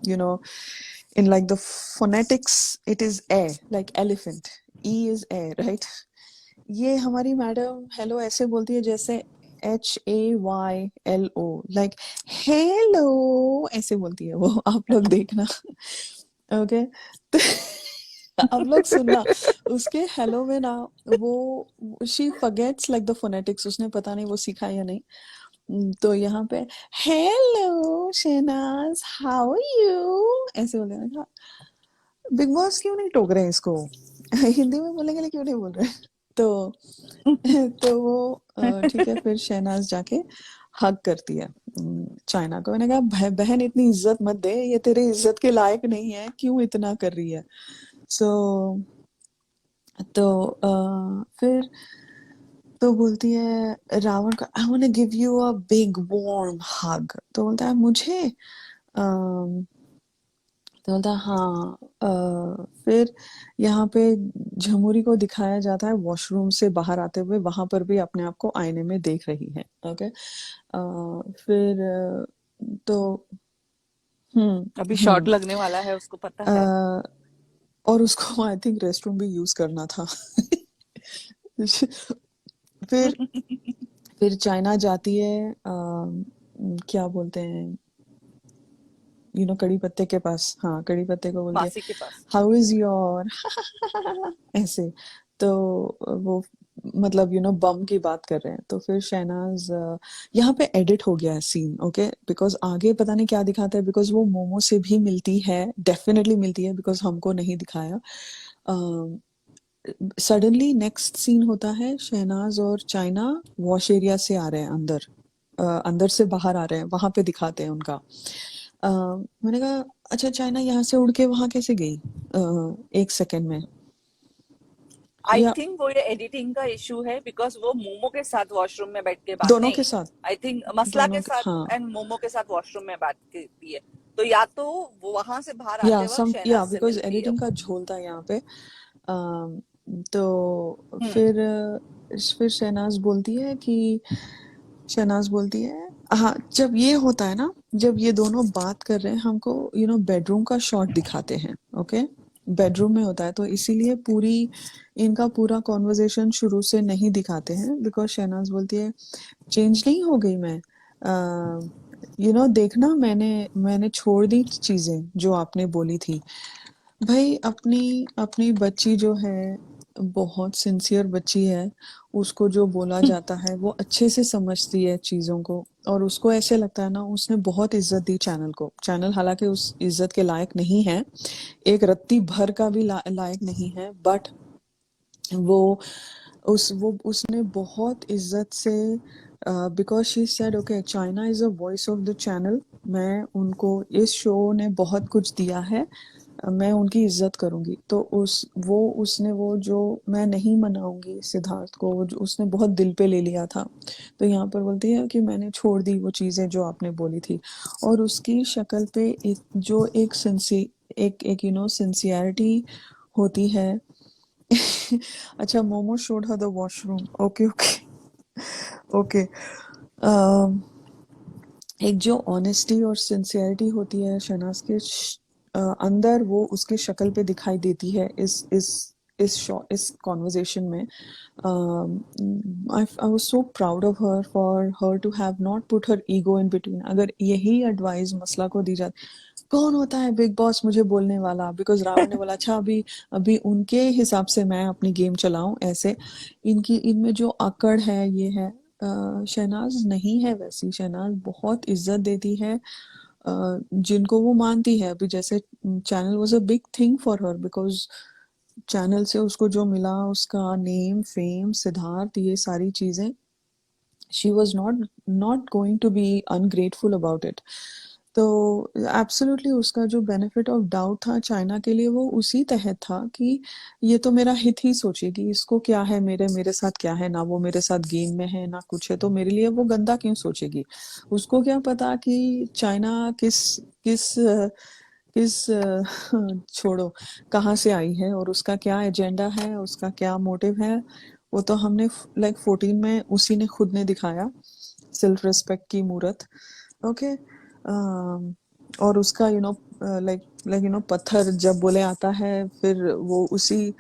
in like the phonetics it is a like elephant, E is a, right? ये हमारी मैडम हेलो ऐसे बोलती है जैसे HAYLO, लाइक हेलो ऐसे बोलती है वो, आप लोग देखना। ओके तो आप लोग सुनना उसके हेलो में ना, वो she forgets like the phonetics, उसने पता नहीं वो सीखा है या नहीं। तो यहाँ पे hello Shehnaaz how are you ऐसे बोले। मैंने कहा बिग बॉस क्यों नहीं टोक रहे हैं इसको, हिंदी में बोलने के लिए क्यों नहीं बोल रहे? तो तो वो ठीक है, फिर शहनाज जाके हग करती है चाइना को। मैंने कहा बहन इतनी इज्जत मत दे, ये तेरे इज्जत के लायक नहीं है, क्यों इतना कर रही है? सो तो फिर तो बोलती है रावण को I want to give you a big warm hug. तो बोलता है मुझे तो बोलता है हाँ। फिर यहाँ पे झमुरी को दिखाया जाता है वॉशरूम से बाहर आते हुए, वहां पर भी अपने आप को आईने में देख रही है। ओके फिर तो अभी शॉट हम्म लगने वाला है, उसको पता अ, है। और उसको आई थिंक रेस्टरूम भी यूज करना था। फिर फिर चाइना जाती है क्या बोलते हैं कड़ी पत्ते के पास, हाँ कड़ी पत्ते को बोलती है मासी के पास। हाउ इज योर ऐसे। तो वो मतलब बम की बात कर रहे हैं। तो फिर शहनाज यहाँ पे एडिट हो गया है सीन, ओके बिकॉज आगे पता नहीं क्या दिखाता है, बिकॉज वो मोमो से भी मिलती है, डेफिनेटली मिलती है, बिकॉज हमको नहीं दिखाया। सडनली नेक्स्ट सीन होता है शहनाज और चाइना वॉश एरिया से आ रहे हैं अंदर, अंदर से बाहर आ रहे हैं, वहां पे दिखाते हैं उनका। मैंने कहा अच्छा चाइना यहाँ से उड़ के वहां कैसे गई 1 सेकंड में? आई या थिंक वो ये एडिटिंग का इशू है, बिकॉज वो मोमो के साथ वॉशरूम में बैठ के बात दोनों के नहीं। साथ, आई थिंक मसला के दोनों के, साथ हाँ एंड मोमो के साथ वॉशरूम में बात करती है। तो या तो वो वहां से बाहर या आते वक्त सम शहनाज या से बिकॉज मिलती है एडिटिंग का वो। झोल था यहाँ पे। तो हम्म। फिर शहनाज बोलती है कि शहनाज बोलती है हाँ, जब ये होता है ना, जब ये दोनों बात कर रहे हैं हमको बेडरूम का शॉट दिखाते हैं। ओके बेडरूम में होता है, तो इसीलिए इनका पूरा कॉन्वर्जेशन शुरू से नहीं दिखाते हैं, बिकॉज शहनाज बोलती है चेंज नहीं हो गई मैं, देखना मैंने मैंने छोड़ दी चीजें जो आपने बोली थी। भाई अपनी अपनी बच्ची जो है बहुत सिंसियर बच्ची है, उसको जो बोला जाता है वो अच्छे से समझती है चीजों को, और उसको ऐसे लगता है ना उसने बहुत इज्जत दी चैनल को। चैनल हालांकि उस इज्जत के लायक नहीं है, एक रत्ती भर का भी लायक नहीं है, बट वो वो उसने बहुत इज्जत से, because she said okay China is a voice of the channel, मैं उनको इस शो ने बहुत कुछ दिया है, मैं उनकी इज्जत करूंगी। तो उसने वो जो मैं नहीं मनाऊंगी सिद्धार्थ को, वो जो उसने बहुत दिल पे ले लिया था। तो यहाँ पर बोलती है कि मैंने छोड़ दी वो चीजें जो आपने बोली थी, और उसकी शक्ल पे जो एक एक सिंसियरिटी होती है। अच्छा momo showed her the washroom, okay okay okay. एक जो ऑनेस्टी और सिंसियरिटी होती है शहनाज के अंदर, वो उसकी शक्ल पे दिखाई देती है इस कॉन्वर्जेशन में। I was so proud of her for her to have not put her ego in between. अगर यही एडवाइस मसला को दी जाती, कौन होता है बिग बॉस मुझे बोलने वाला, बिकॉज रावण ने बोला अच्छा अभी अभी उनके हिसाब से मैं अपनी गेम चलाऊं ऐसे। इनकी इनमें जो अकड़ है ये है। शहनाज नहीं है वैसी, शहनाज बहुत इज्जत देती है जिनको वो मानती है। अभी जैसे channel was a big thing for her, because channel से उसको जो मिला, उसका नेम फेम सिद्धार्थ ये सारी चीजें, she was not going to be ungrateful about it। तो एब्सोल्युटली उसका जो बेनिफिट ऑफ डाउट था चाइना के लिए वो उसी तहत था कि ये तो मेरा हित ही सोचेगी, इसको क्या है मेरे मेरे साथ क्या है, ना वो मेरे साथ गेम में है ना कुछ है, तो मेरे लिए वो गंदा क्यों सोचेगी। उसको क्या पता कि चाइना किस किस किस छोड़ो कहाँ से आई है और उसका क्या एजेंडा है, उसका क्या मोटिव है। वो तो हमने लाइक 14 में उसी ने खुद ने दिखाया, सेल्फ रिस्पेक्ट की मूरत। ओके। और उसका लाइक लाइक पत्थर जब बोले आता है, फिर वो उसी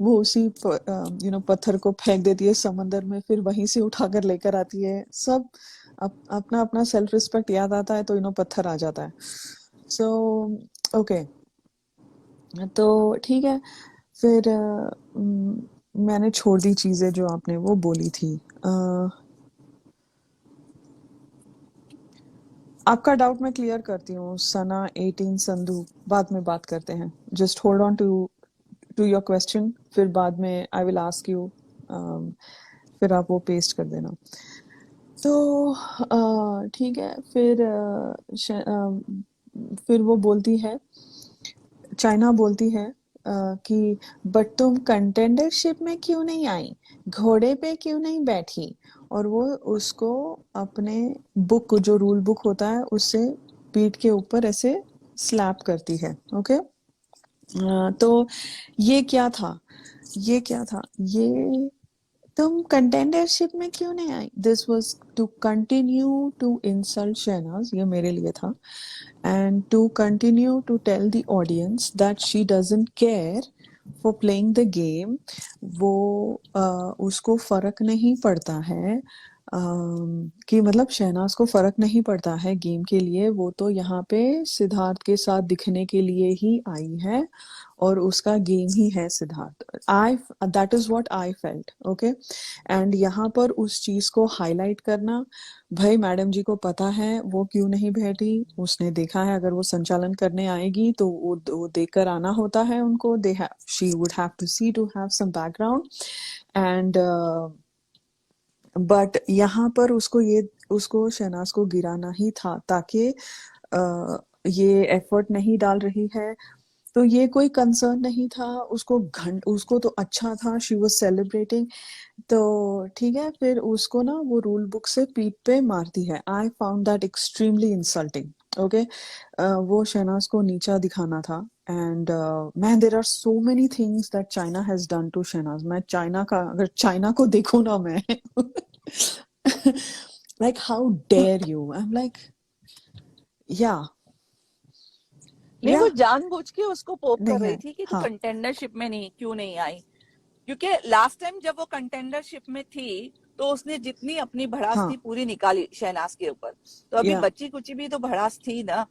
वो उसी पत्थर को फेंक देती है समंदर में, फिर वहीं से उठाकर लेकर आती है सब। अपना अपना सेल्फ रिस्पेक्ट याद आता है तो पत्थर आ जाता है। सो ओके, तो ठीक है। फिर मैंने छोड़ दी चीजें जो आपने वो बोली थी। आपका डाउट मैं क्लियर करती हूँ। सना 18 संधू, बाद में बात करते हैं। Just hold on to to your question, फिर बाद में आई विल आस्क यू, फिर आप वो पेस्ट कर देना। तो ठीक है। फिर वो बोलती है, चाइना बोलती है कि बट तुम कंटेंडरशिप में क्यों नहीं आई, घोड़े पे क्यों नहीं बैठी। और वो उसको अपने बुक जो रूल बुक होता है उससे पीठ के ऊपर ऐसे स्लैप करती है। ओके। तो ये क्या था, ये क्या था, ये तुम कंटेंडरशिप में क्यों नहीं आई, this was to continue to insult Shehnaaz, ये मेरे लिए था। And to continue to tell the audience that she doesn't care for playing the game. वो उसको फर्क नहीं पड़ता है कि मतलब शहनाज को फर्क नहीं पड़ता है गेम के लिए, वो तो यहाँ पे सिद्धार्थ के साथ दिखने के लिए ही आई है और उसका गेम ही है Siddharth. I that is what I felt. Okay. And यहाँ पर उस चीज को हाईलाइट करना, भाई मैडम जी को पता है वो क्यों नहीं बैठी, उसने देखा है अगर वो संचालन करने आएगी तो वो देखकर आना होता है उनको, they have she would have to see to have some background. And but यहाँ पर उसको शहनाज को गिराना ही था ताकि ये एफर्ट नहीं डाल रही है तो ये कोई कंसर्न नहीं था उसको। उसको तो अच्छा था, शी वाज सेलिब्रेटिंग। तो ठीक है, फिर उसको ना वो रूल बुक से पीठ पे मारती है। I found that extremely insulting. Okay. वो शहनाज को नीचा दिखाना था। And man there are so many things that China has done to Shehnaaz. मैं चाइना का अगर चाइना को देखूं ना मैं like how dare you, I'm like yeah, नहीं, yeah, वो जानबूझ के उसको पोक नहीं कर रही है। थी कि तू हाँ कंटेंडरशिप में नहीं क्यों नहीं आई, क्योंकि लास्ट टाइम जब वो कंटेंडरशिप में थी तो उसने जितनी अपनी भड़ास हाँ थी पूरी निकाली शहनाज के ऊपर। तो अभी या बच्ची कुची भी तो भड़ास थी ना,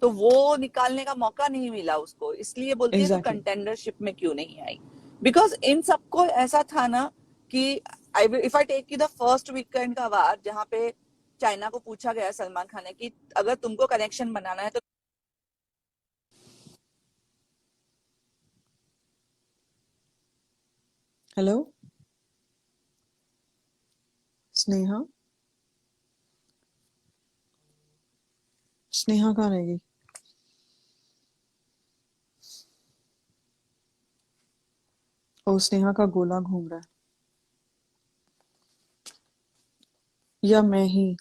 तो वो निकालने का मौका नहीं मिला उसको, इसलिए बोलती है तू एग्जैक्टली। कंटेंडरशिप में क्यों नहीं आई। बिकॉज इन सबको ऐसा था ना कि I if I take you the first weekend का वार, जहाँ पे चाइना को पूछा गया सलमान खान ने कि अगर तुमको कनेक्शन बनाना है तो हेलो स्नेहा, स्नेहा कहाँ रहेगी। ओ स्नेहा का गोला घूम रहा है, या मैं ही।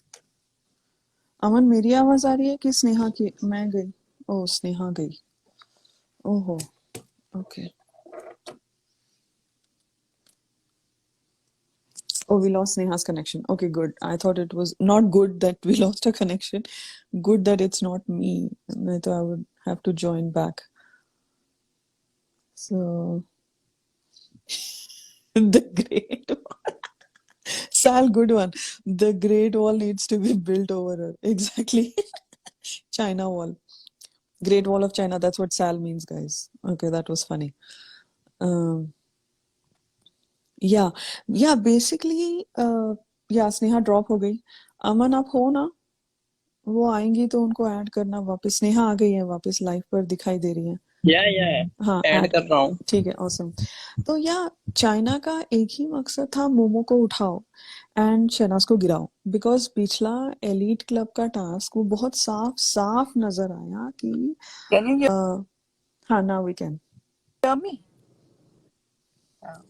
अमन मेरी आवाज आ रही है कि स्नेहा की, मैं गई। ओ स्नेहा गई। ओहो। Okay. Oh, we lost Sneha's connection. Okay, good. I thought it was not good that we lost a connection. Good that it's not me. I thought I would have to join back. So the great wall. Sal, good one. The great wall needs to be built over her. Exactly. China wall. Great Wall of China, that's what Sal means, guys. Okay, that was funny. um या बेसिकली या स्नेहा ड्रॉप हो गई। अमन आप हो ना? वो आएंगी तो उनको ऐड करना वापस। स्नेहा आ गई है वापस, लाइव पर दिखाई दे रही है। या हाँ ऐड ऐड, कर रहा हूँ। ठीक है, ऑसम। तो या चाइना का एक ही मकसद था, मोमो को उठाओ एंड शहनाज को गिराओ। बिकॉज पिछला एलीट क्लब का टास्क वो बहुत साफ साफ नजर आया कि कैन यू हाँ, now we can. Hear me?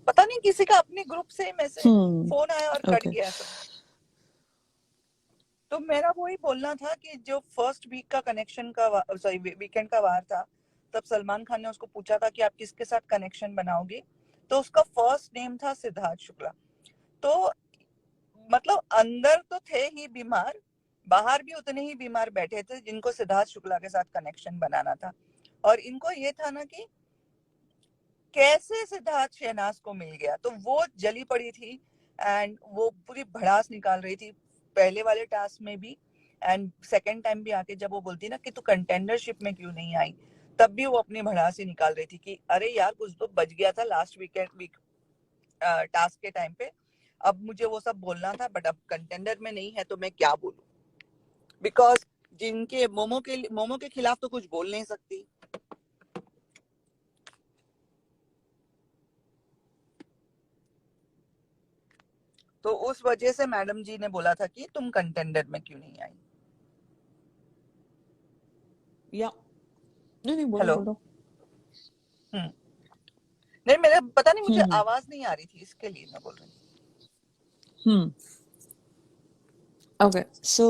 पता नहीं किसी का अपने ग्रुप से मैसेज फोन आया और कट ओके गया सब। तो मेरा वही बोलना था कि जो फर्स्ट वीक का कनेक्शन का सॉरी वीकेंड का वार था, तब सलमान खान ने उसको पूछा था कि आप किसके साथ कनेक्शन बनाओगे, तो उसका फर्स्ट नेम था सिद्धार्थ शुक्ला। तो मतलब अंदर तो थे ही बीमार, बाहर भी उतने ही बीमार बैठे थे जिनको सिद्धार्थ शुक्ला के साथ कनेक्शन बनाना था। और इनको ये था ना कि कैसे सिद्धार्थ शहनाज को मिल गया, तो वो जली पड़ी थी एंड वो पूरी भड़ास निकाल रही थी पहले वाले टास्क में भी एंड सेकंड टाइम भी आके जब वो बोलती ना कि तू कंटेंडरशिप में क्यों नहीं आई, तब भी वो अपनी भड़ास ही निकाल रही थी कि अरे यार कुछ तो बच गया था लास्ट वीक टास्क के टाइम पे, अब मुझे वो सब बोलना था बट अब कंटेंडर में नहीं है तो मैं क्या बोलूं, बिकॉज जिनके मोमो के खिलाफ तो कुछ बोल नहीं सकती। तो उस वजह से मैडम जी ने बोला था कि तुम कंटेंडर में क्यों नहीं आई। या नहीं बोलो हेलो। बोलो। नहीं मेरे पता नहीं, मुझे आवाज नहीं आ रही थी इसके लिए मैं बोल रही हूँ। ओके सो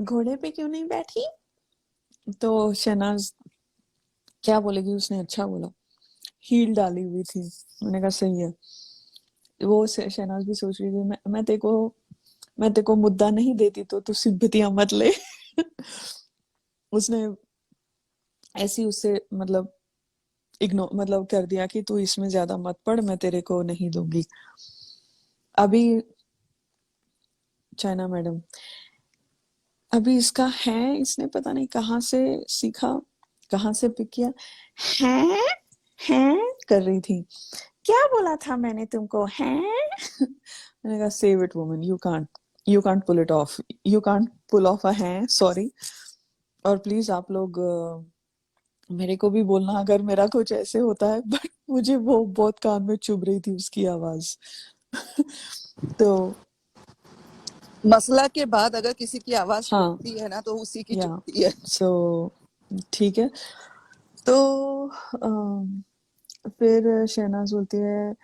घोड़े पे क्यों नहीं बैठी, तो शहनाज क्या बोलेगी, उसने अच्छा बोला, हील डाली हुई थी। मैंने कहा सही है। वो शहनाज भी सोच रही थी मैं तेरे को मुद्दा नहीं देती तो तू सिंपतियां मत ले। उसने ऐसी उससे मतलब इग्नोर मतलब कर दिया कि तू इसमें ज्यादा मत पड़, मैं तेरे को नहीं दूंगी। अभी चाइना मैडम, अभी इसका है, इसने पता नहीं कहाँ से सीखा, कहाँ से पिक किया, है कर रही थी। क्या बोला था मैंने तुमको, है? मैंने कहा save it woman, you can't pull it off, you can't pull off a है, सॉरी। और प्लीज आप लोग मेरे को भी बोलना अगर मेरा कुछ ऐसे होता है, बट मुझे वो बहुत कान में चुभ रही थी उसकी आवाज। तो मसला के बाद अगर किसी की आवाज हाँ चुभती है ना तो उसी की या चुभती है। सो ठीक है। तो फिर शहनाज बोलती है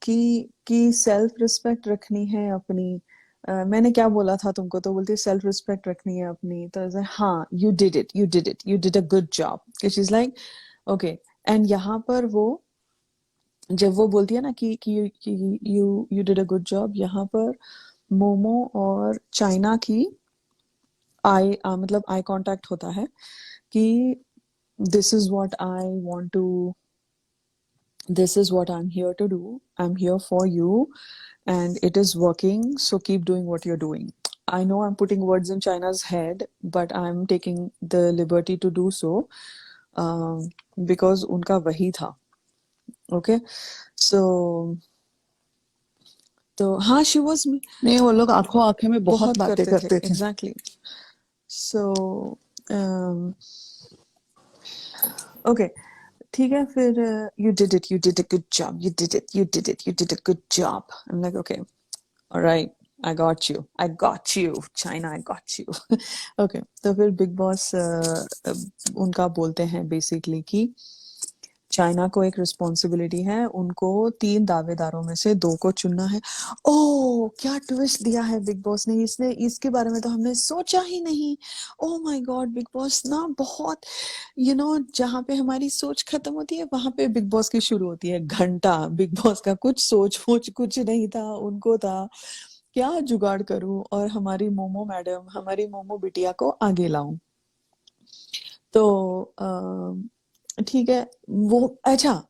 कि सेल्फ रिस्पेक्ट रखनी है अपनी। मैंने क्या बोला था तुमको, तो बोलती है सेल्फ रिस्पेक्ट रखनी है अपनी। तो ऐसे, हाँ you did a good job. She is like okay. And यहाँ पर वो जब वो बोलती है ना कि you did a good job, यहाँ पर मोमो और चाइना की मतलब आई कांटेक्ट होता है कि this is what I want to, this is what I'm here to do. I'm here for you and it is working. So keep doing what you're doing. I know I'm putting words in China's head, but I'm taking the liberty to do so because उनका वही था। Okay, so तो हाँ she was नहीं वो लोग आंखों आंखें में बहुत बहुत बातें करते थे करते थे। exactly. So okay, ठीक है फिर you did a good job, you did a good job. I'm like okay, all right, I got you China, I got you. Okay, तो फिर बिग बॉस उनका बोलते हैं बेसिकली कि चाइना को एक रिस्पॉन्सिबिलिटी है, उनको 3 दावेदारों में से 2 को चुनना है। ओह क्या ट्विस्ट दिया है बिग बॉस ने, इसने इसके बारे में तो हमने सोचा ही नहीं। Oh my God, big boss ना बहुत जहाँ पे हमारी सोच खत्म होती है वहां पे बिग बॉस की शुरू होती है घंटा। बिग बॉस का कुछ सोच वोच कुछ नहीं था, उनको था क्या जुगाड़ करूं और हमारी मोमो मैडम, हमारी मोमो बिटिया को आगे लाऊं। तो ठीक है वो अच्छा,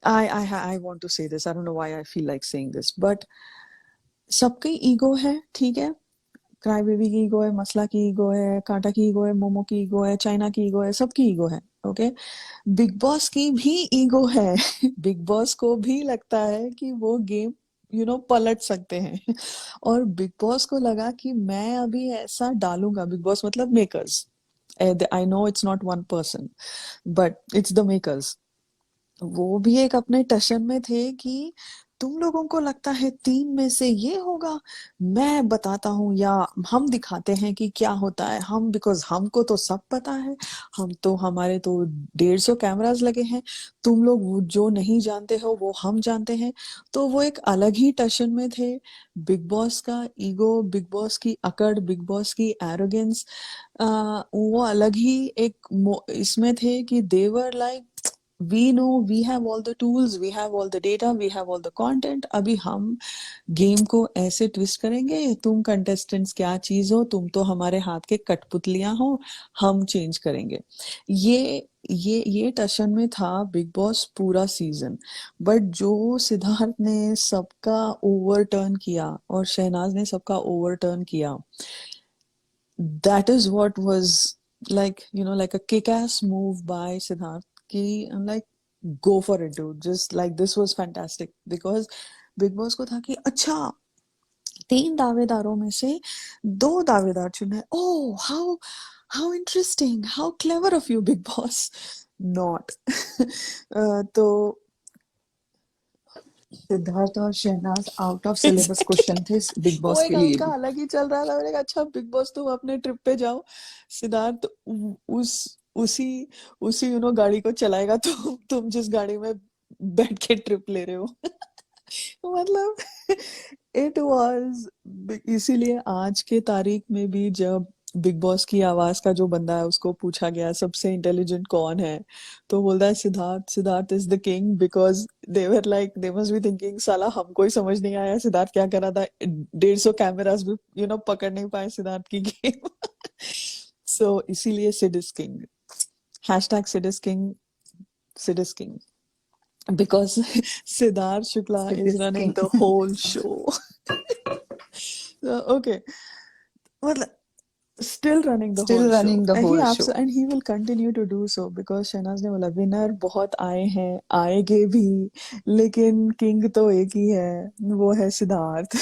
I want to say this, I don't know why I feel like saying this, but सबकी ईगो है, ठीक है, क्राई बेबी की ईगो है, मसला की ईगो है, कांटा की ईगो है, मोमो की ईगो है, चाइना की ईगो है, सबकी ईगो है। ओके, बिग बॉस की भी ईगो है। बिग बॉस को भी लगता है कि वो गेम पलट सकते हैं। और बिग बॉस को लगा कि मैं अभी ऐसा डालूंगा, बिग बॉस मतलब makers, I know it's not one person but it's the makers. वो भी एक अपने टशन में थे कि तुम लोगों को लगता है 3 में से ये होगा, मैं बताता हूँ, या हम दिखाते हैं कि क्या होता है। हम बिकॉज हमको तो सब पता है, हम तो, हमारे तो 150 कैमरास लगे हैं, तुम लोग जो नहीं जानते हो वो हम जानते हैं। तो वो एक अलग ही टशन में थे। बिग बॉस का ईगो, बिग बॉस की अकड़, बिग बॉस की एरोगेंस, वो अलग ही एक इसमें थे कि they were like, we know, we have all the tools, we have all the data, we have all the content, अभी हम गेम को ऐसे ट्विस्ट करेंगे, तुम कंटेस्टेंट्स क्या चीज हो, तुम तो हमारे हाथ के कठपुतलियां हो, हम चेंज करेंगे। ये टशन में था बिग बॉस पूरा सीजन। बट जो सिद्धार्थ ने सबका ओवरटर्न किया और शहनाज ने सबका ओवरटर्न किया, that is what was like, like a kick-ass move by Siddharth. Ki, I'm like, go for it, dude. Just like this was fantastic because big boss को था कि अच्छा, 3 दावेदारों में से 2 दावेदार चुने, oh how interesting, how clever of you big boss. Not. तो सिद्धार्थ और Shehnaaz out of syllabus question थे बिग वो बॉस एक के लिए उनका भी। अलग ही चल रहा था। मैंने कहा अच्छा बिग बॉस तुम अपने ट्रिप पे जाओ, सिद्धार्थ उस उसी उसी गाड़ी को चलाएगा, तुम जिस गाड़ी में बैठ के ट्रिप ले रहे हो। मतलब इट वाज, इसीलिए आज के तारीख में भी जब बिग बॉस की आवाज का जो बंदा है उसको पूछा गया सबसे इंटेलिजेंट कौन है, तो बोलता है Siddharth, Siddharth is the king, because they were like, they must be thinking साला हमको ही समझ नहीं आया सिद्धार्थ क्या कर रहा था, 150 कैमरास भी पकड़ नहीं पाए सिद्धार्थ की गेम। सो इसीलिए Sid is king, hashtag Sid is king, Sid is king, because Siddharth Shukla Sid is is running king. the whole show. So, okay, well, still running the Still whole show, running the and whole show. he will continue to do so because Shehnaaz ने बोला विनर बहुत आए हैं, आएंगे भी, लेकिन किंग तो एक ही है, वो है सिद्धार्थ।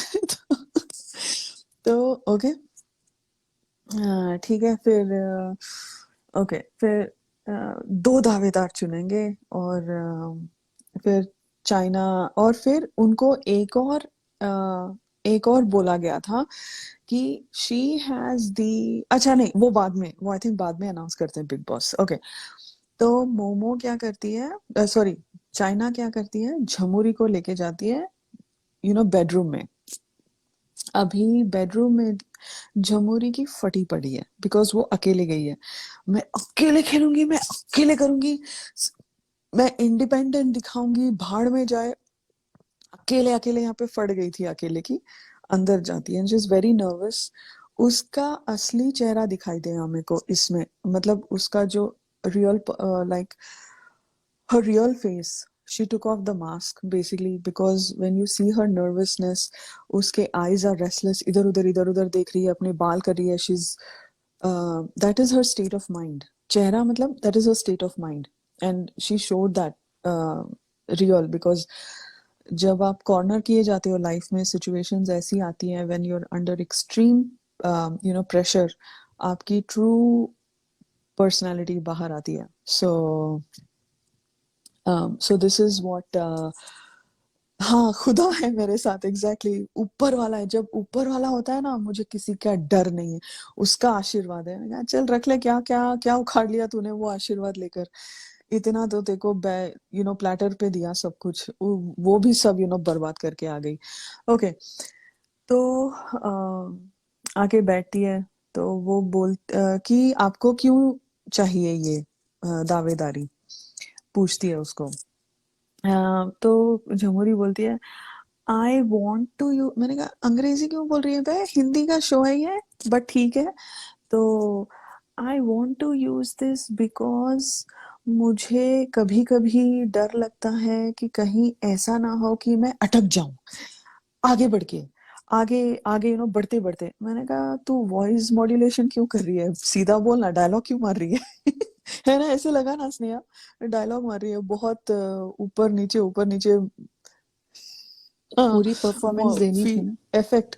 तो ओके, ठीक है फिर, ओके फिर, 2 दावेदार चुनेंगे और फिर चाइना, और फिर उनको एक और बोला गया था कि शी हैज दी, अच्छा नहीं, वो बाद में, वो आई थिंक बाद में अनाउंस करते हैं बिग बॉस। ओके, तो मोमो क्या करती है, सॉरी, चाइना क्या करती है, झमुरी को लेके जाती है बेडरूम में। अभी बेडरूम में झमुरी की फटी पड़ी है बिकॉज वो अकेले गई है, मैं अकेले खेलूंगी, मैं अकेले करूंगी, मैं इंडिपेंडेंट दिखाऊंगी, भाड़ में जाए, अकेले अकेले यहाँ पे फट गई थी, अकेले की अंदर जाती है, जस्ट वेरी नर्वस। उसका असली चेहरा दिखाई दे हमें को इसमें, मतलब उसका जो real, like her real face, she took off the mask basically because when you see her nervousness, उसके eyes are restless, इधर उधर देख रही है, अपने बाल कर रही है, she's that is her state of mind, चेहरा मतलब that is her state of mind, and she showed that real because जब आप कॉर्नर किए जाते हो लाइफ में, सिचुएशंस ऐसी आती हैं when you are under extreme pressure, आपकी ट्रू पर्सनालिटी बाहर आती है। सो दिस इज व्हाट, हाँ, खुदा है मेरे साथ, एग्जैक्टली exactly. ऊपर वाला है, जब ऊपर वाला होता है ना, मुझे किसी का डर नहीं है, उसका आशीर्वाद है। मैंने कहा, चल रख ले, क्या क्या क्या उखाड़ लिया तूने वो आशीर्वाद लेकर, इतना तो देखो प्लेटर पे दिया सब कुछ, वो भी सब बर्बाद करके आ गई। ओके, तो आके बैठती है, तो वो कि आपको क्यों चाहिए ये दावेदारी, पूछती है उसको। तो झमुरी बोलती है आई वॉन्ट टू यू, मैंने कहा अंग्रेजी क्यों बोल रही है बे, हिंदी का शो है ये, बट ठीक है। तो I want to use this because मुझे कभी कभी डर लगता है कि कहीं ऐसा ना हो कि मैं अटक जाऊं आगे बढ़ के, आगे आगे बढ़ते बढ़ते मैंने कहा तू वॉइस मॉड्यूलेशन क्यों कर रही है, सीधा बोलना, डायलॉग क्यों मार रही है है ना, ऐसे लगा ना स्नेहा डायलॉग मार रही है बहुत ऊपर नीचे। हाँ पूरी परफॉर्मेंस वो देनी थी ना, इफेक्ट।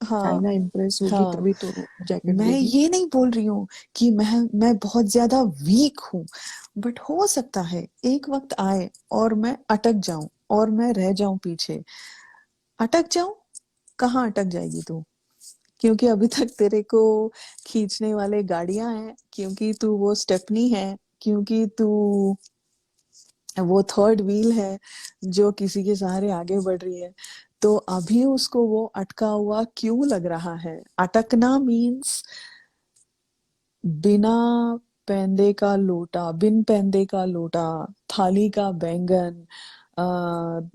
हाँ चाइना इम्प्रेस होगी हाँ तभी तो जैकेट मैं देगी। ये नहीं बोल रही हूँ कि मैं बहुत ज्यादा वीक हूँ, बट हो सकता है एक वक्त आए और मैं अटक जाऊं और मैं रह जाऊं पीछे। अटक जाऊं, कहाँ अटक जाएगी तू, क्योंकि अभी तक तेरे को खींचने वाले गाड़ियां हैं, क्योंकि तू वो स्टेपनी है, क्योंकि तू वो थर्ड व्हील है जो किसी के सहारे आगे बढ़ रही है। तो अभी उसको वो अटका हुआ क्यों लग रहा है। अटकना मीन्स बिना पैंदे का लोटा, बिन पैंदे का लोटा, थाली का बैंगन,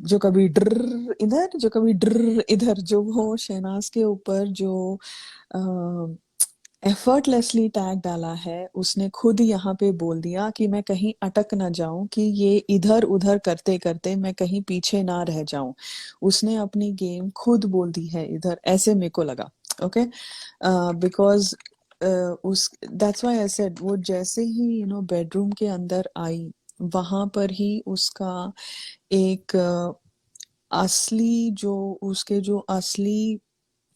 जो कभी ड्र इधर जो कभी ड्र इधर, जो वो शहनाज के ऊपर जो एफर्टलेसली टैग डाला है, उसने खुद यहाँ पे बोल दिया कि मैं कहीं अटक ना जाऊं, कि ये इधर उधर करते करते मैं कहीं पीछे ना रह जाऊं। उसने अपनी गेम खुद बोल दी है इधर, ऐसे मेरे को लगा। ओके, बिकॉज उस दैट्स व्हाई आई सेड, वो जैसे ही बेडरूम के अंदर आई, वहां पर ही उसका एक असली जो उसके जो असली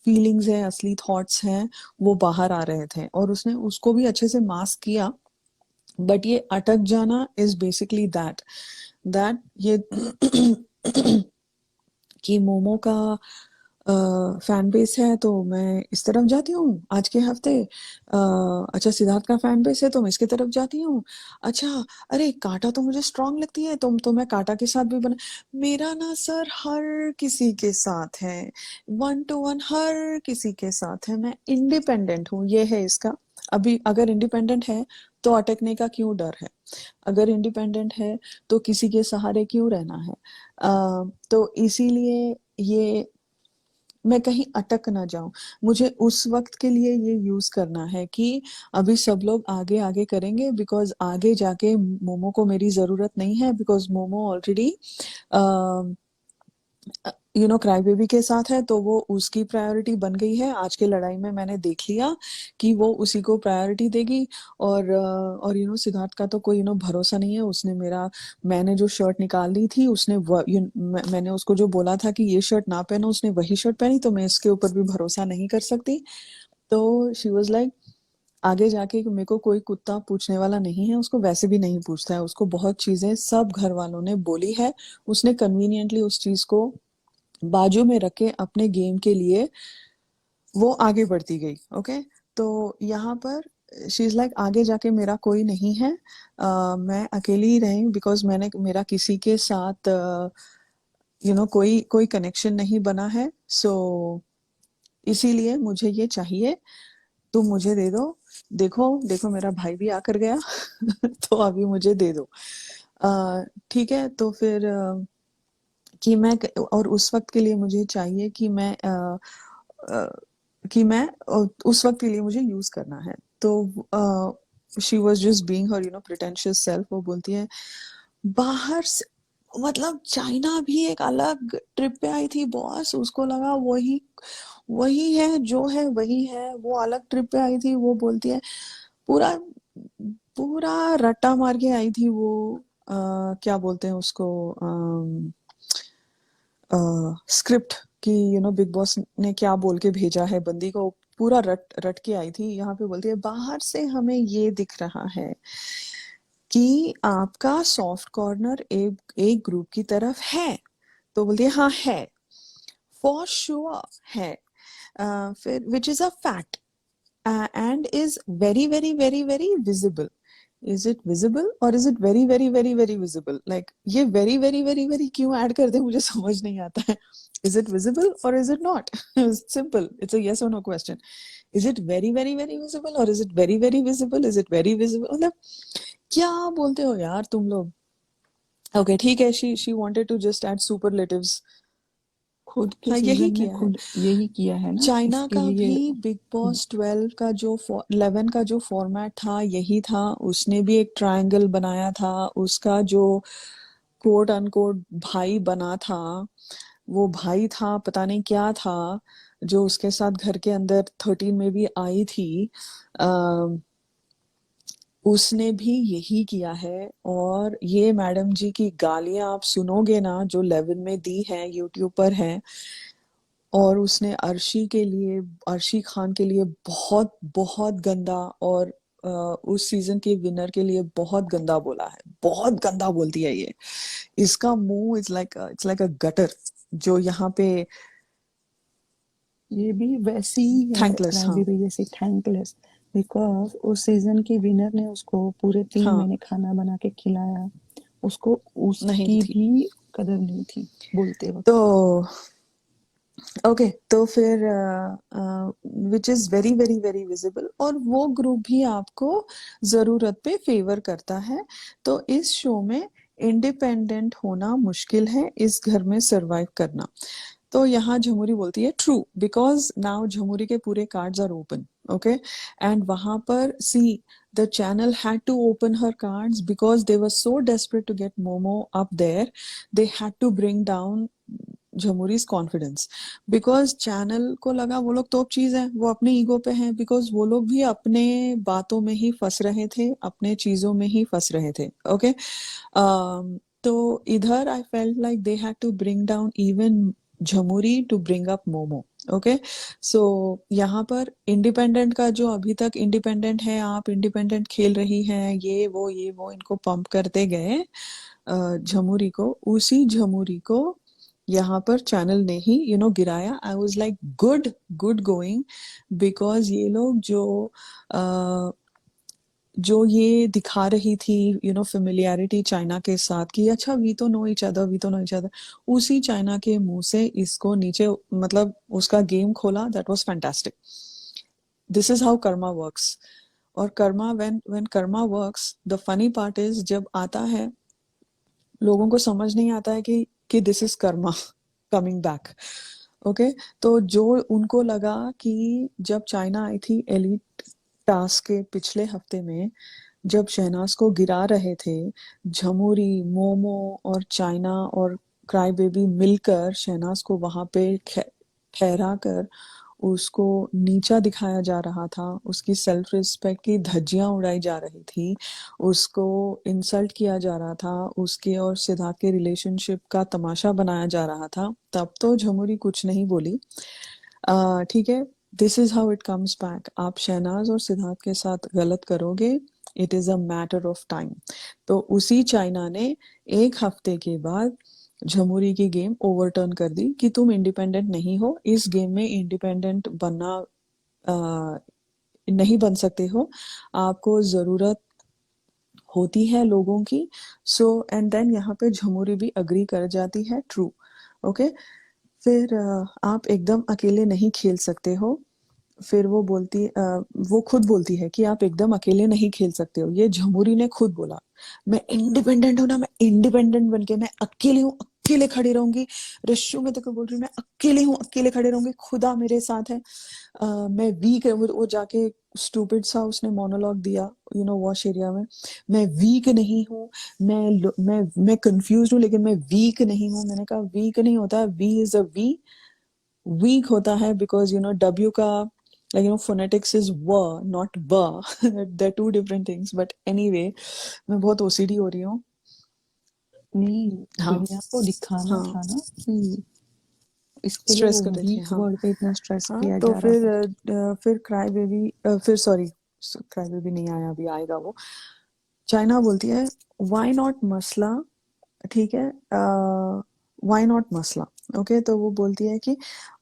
फीलिंग्स है, असली थॉट्स हैं, वो बाहर आ रहे थे, और उसने उसको भी अच्छे से मास्क किया। बट ये अटक जाना इज बेसिकली दैट ये कि मोमो का फैन बेस है तो मैं इस तरफ जाती हूँ आज के हफ्ते। अच्छा, सिद्धार्थ का फैन बेस है तो मैं इसके तरफ जाती हूँ। अच्छा, अरे काटा तो मुझे स्ट्रांग लगती है तो मैं काटा के साथ भी बना। मेरा ना सर हर किसी के साथ है, वन टू वन हर किसी के साथ है, मैं इंडिपेंडेंट हूँ, ये है इसका। अभी अगर इंडिपेंडेंट है तो अटकने का क्यों डर है, अगर इंडिपेंडेंट है तो किसी के सहारे क्यों रहना है। तो इसीलिए ये मैं कहीं अटक ना जाऊं, मुझे उस वक्त के लिए ये यूज करना है कि अभी सब लोग आगे आगे करेंगे, बिकॉज आगे जाके मोमो को मेरी जरूरत नहीं है, because momo already cry baby के साथ है, तो वो उसकी प्रायोरिटी बन गई है। आज के लड़ाई में मैंने देख लिया कि वो उसी को प्रायोरिटी देगी। और सिद्धार्थ का तो कोई भरोसा नहीं है। उसने मैंने जो शर्ट निकाल ली थी, मैंने उसको जो बोला था कि ये शर्ट ना पहनो, उसने वही शर्ट पहनी, तो मैं इसके ऊपर भी भरोसा नहीं कर सकती। तो शी वॉज लाइक, आगे जाके मेरे को कोई कुत्ता पूछने वाला नहीं है, उसको वैसे भी नहीं पूछता है, उसको बहुत चीजें सब घर वालों ने बोली है, उसने कन्वीनियंटली उस चीज को बाजू में रख के अपने गेम के लिए वो आगे बढ़ती गई। ओके, तो यहाँ पर शी इज लाइक, आगे जाके मेरा कोई नहीं है, मैं अकेली ही रही, बिकॉज मैंने मेरा किसी के साथ कोई कोई कनेक्शन नहीं बना है। सो इसीलिए मुझे ये चाहिए, तुम मुझे दे दो। देखो देखो, मेरा भाई भी आकर गया तो अभी मुझे दे दो। ठीक है, तो फिर कि मैं, और उस वक्त के लिए मुझे चाहिए कि अ, मैं उस वक्त के लिए मुझे यूज करना है। तो she was just being her pretentious self. वो बोलती है बाहर से, मतलब चाइना भी एक अलग ट्रिप पे आई थी बॉस, उसको लगा वही वही है जो है वही है, वो अलग ट्रिप पे आई थी। वो बोलती है पूरा पूरा रट्टा मार के आई थी वो। क्या बोलते हैं उसको, स्क्रिप्ट कि बिग बॉस ने क्या बोल के भेजा है बंदी को, पूरा रट रट के आई थी। यहाँ पे बोलती है बाहर से हमें ये दिख रहा है कि आपका सॉफ्ट कॉर्नर एक ग्रुप की तरफ है। तो बोलती है हाँ है, फॉर श्योर है। फिर which is a fact and is very very very very visible. Is it visible or is it very very very very visible? Like ये very very very very क्यों ऐड कर दे, मुझे समझ नहीं आता है। Is it visible or is it not? It's simple, it's a yes or no question. Is it very very very visible or is it very very visible? Is it very visible? मतलब क्या बोलते हो यार तुम लोग। ओके ठीक है, she wanted to just add superlatives। खुद के हाँ यही सीजन में किया है। खुद यही किया है ना, चाइना इसके का लिए। भी बिग बॉस 12 का जो 11 का जो फॉर्मेट था यही था। उसने भी एक ट्रायंगल बनाया था, उसका जो कोट अनकोट भाई बना था, वो भाई था पता नहीं क्या था, जो उसके साथ घर के अंदर 13 में भी आई थी, उसने भी यही किया है। और ये मैडम जी की गालियां आप सुनोगे ना, जो 11 में दी है, यूट्यूब पर है। और उसने अर्शी खान के लिए बहुत बहुत गंदा, और उस सीजन के विनर के लिए बहुत गंदा बोला है, बहुत गंदा बोलती है ये। इसका मुंह इट्स लाइक अ गटर, जो यहाँ पे ये भी वैसी ही है, थैंकलेस। क्राई हाँ, बेबी जैसी थैंकलेस। बिकॉज उस सीजन की विनर ने उसको पूरे 3 महीने हाँ, खाना बना के खिलाया, उसको नहीं उसकी थी। भी कदर नहीं थी बोलते वक्त। तो ओके, तो फिर which is very very very visible, और वो ग्रुप भी आपको जरूरत पे फेवर करता है। तो इस शो में इंडिपेंडेंट होना मुश्किल है, इस घर में सरवाइव करना। तो यहाँ झमुरी बोलती है ट्रू, बिकॉज नाउ झमुरी के पूरे cards are open. Okay, and वहां पर see, the channel had to open her cards because they were so desperate to get Momo up there. They had to bring down Jhamuri's confidence, because channel को लगा वो लोग टॉप चीज है, वो अपने ईगो पे हैं, बिकॉज वो लोग भी अपने बातों में ही फंस रहे थे, अपने चीजों में ही फंस रहे थे। ओके, तो इधर I felt like they had to bring down even Jhamuri to bring up Momo. Okay, so यहाँ पर इंडिपेंडेंट का, जो अभी तक इंडिपेंडेंट है, आप इंडिपेंडेंट खेल रही हैं, ये वो इनको पंप करते गए झमुरी को, उसी झमुरी को यहाँ पर चैनल ने ही गिराया। I was like good good going, because ये लोग जो ये दिखा रही थी फेमिलियरिटी चाइना के साथ, कि अच्छा वी तो नो ईच अदर, वी तो नो ईच अदर, उसी चाइना के मुंह से इसको नीचे, मतलब उसका गेम खोला। That was fantastic. This is how karma works. और karma, when karma works, the funny part is, जब आता है लोगों को समझ नहीं आता है कि this is Karma coming back. Okay, तो जो उनको लगा कि जब चाइना आई थी एलिट टास्क के पिछले हफ्ते में, जब शहनाज को गिरा रहे थे, झमुरी, मोमो और चाइना और क्राई बेबी मिलकर शहनाज को वहां पे ठहरा कर उसको नीचा दिखाया जा रहा था, उसकी सेल्फ रिस्पेक्ट की धज्जियां उड़ाई जा रही थी, उसको इंसल्ट किया जा रहा था, उसके और सिद्धार्थ के रिलेशनशिप का तमाशा बनाया जा रहा था, तब तो झमुरी कुछ नहीं बोली। ठीक है, this is how it comes back. आप शहनाज और सिद्धार्थ के साथ गलत करोगे, it is a matter of time. तो उसी चाइना ने एक हफ्ते के बाद झमुरी की गेम ओवरटर्न कर दी कि तुम इंडिपेंडेंट नहीं हो, इस गेम में इंडिपेंडेंट बनना नहीं बन सकते हो, आपको जरूरत होती है लोगों की। सो एंड देन यहाँ पे झमुरी भी अग्री कर जाती है, ट्रू। ओके, फिर आप एकदम अकेले नहीं खेल सकते हो। फिर वो खुद बोलती है कि आप एकदम अकेले नहीं खेल सकते हो, ये झमुरी ने खुद बोला। मैं इंडिपेंडेंट हूं ना, मैं इंडिपेंडेंट बन के मैं अकेले हूँ, अकेले खड़े रहूंगी। रश्यू में तो बोल रही हूँ, मैं अकेले हूँ, अकेले खड़े रहूंगी, खुदा मेरे साथ है। मैं वीक है, वो जाके स्टूपिड सा उसने मोनोलॉग दिया वॉश एरिया में। मैं वीक नहीं हूँ, मैं कंफ्यूज हूँ, लेकिन मैं वीक नहीं हूँ। मैंने कहा वीक नहीं होता, वी इज अ वीक होता है, बिकॉज डब्ल्यू का phonetics is w, not b. They're two different things, but anyway, मैं बहुत ओसीडी हो रही हूँ। नहीं, हाँ, दुनिया को दिखाना हाँ, था ना कि इसके लिए स्ट्रेस वो कर रही थी, वीक हाँ। वर्ड पे इतना स्ट्रेस हाँ, किया तो जा रहा था। फिर क्राई बेबी, फिर सॉरी, क्राई बेबी नहीं आया, अभी आएगा वो। चाइना बोलती है व्हाई नॉट मसला, ठीक है, व्हाई नॉट मसला। ओके, तो वो बोलती है कि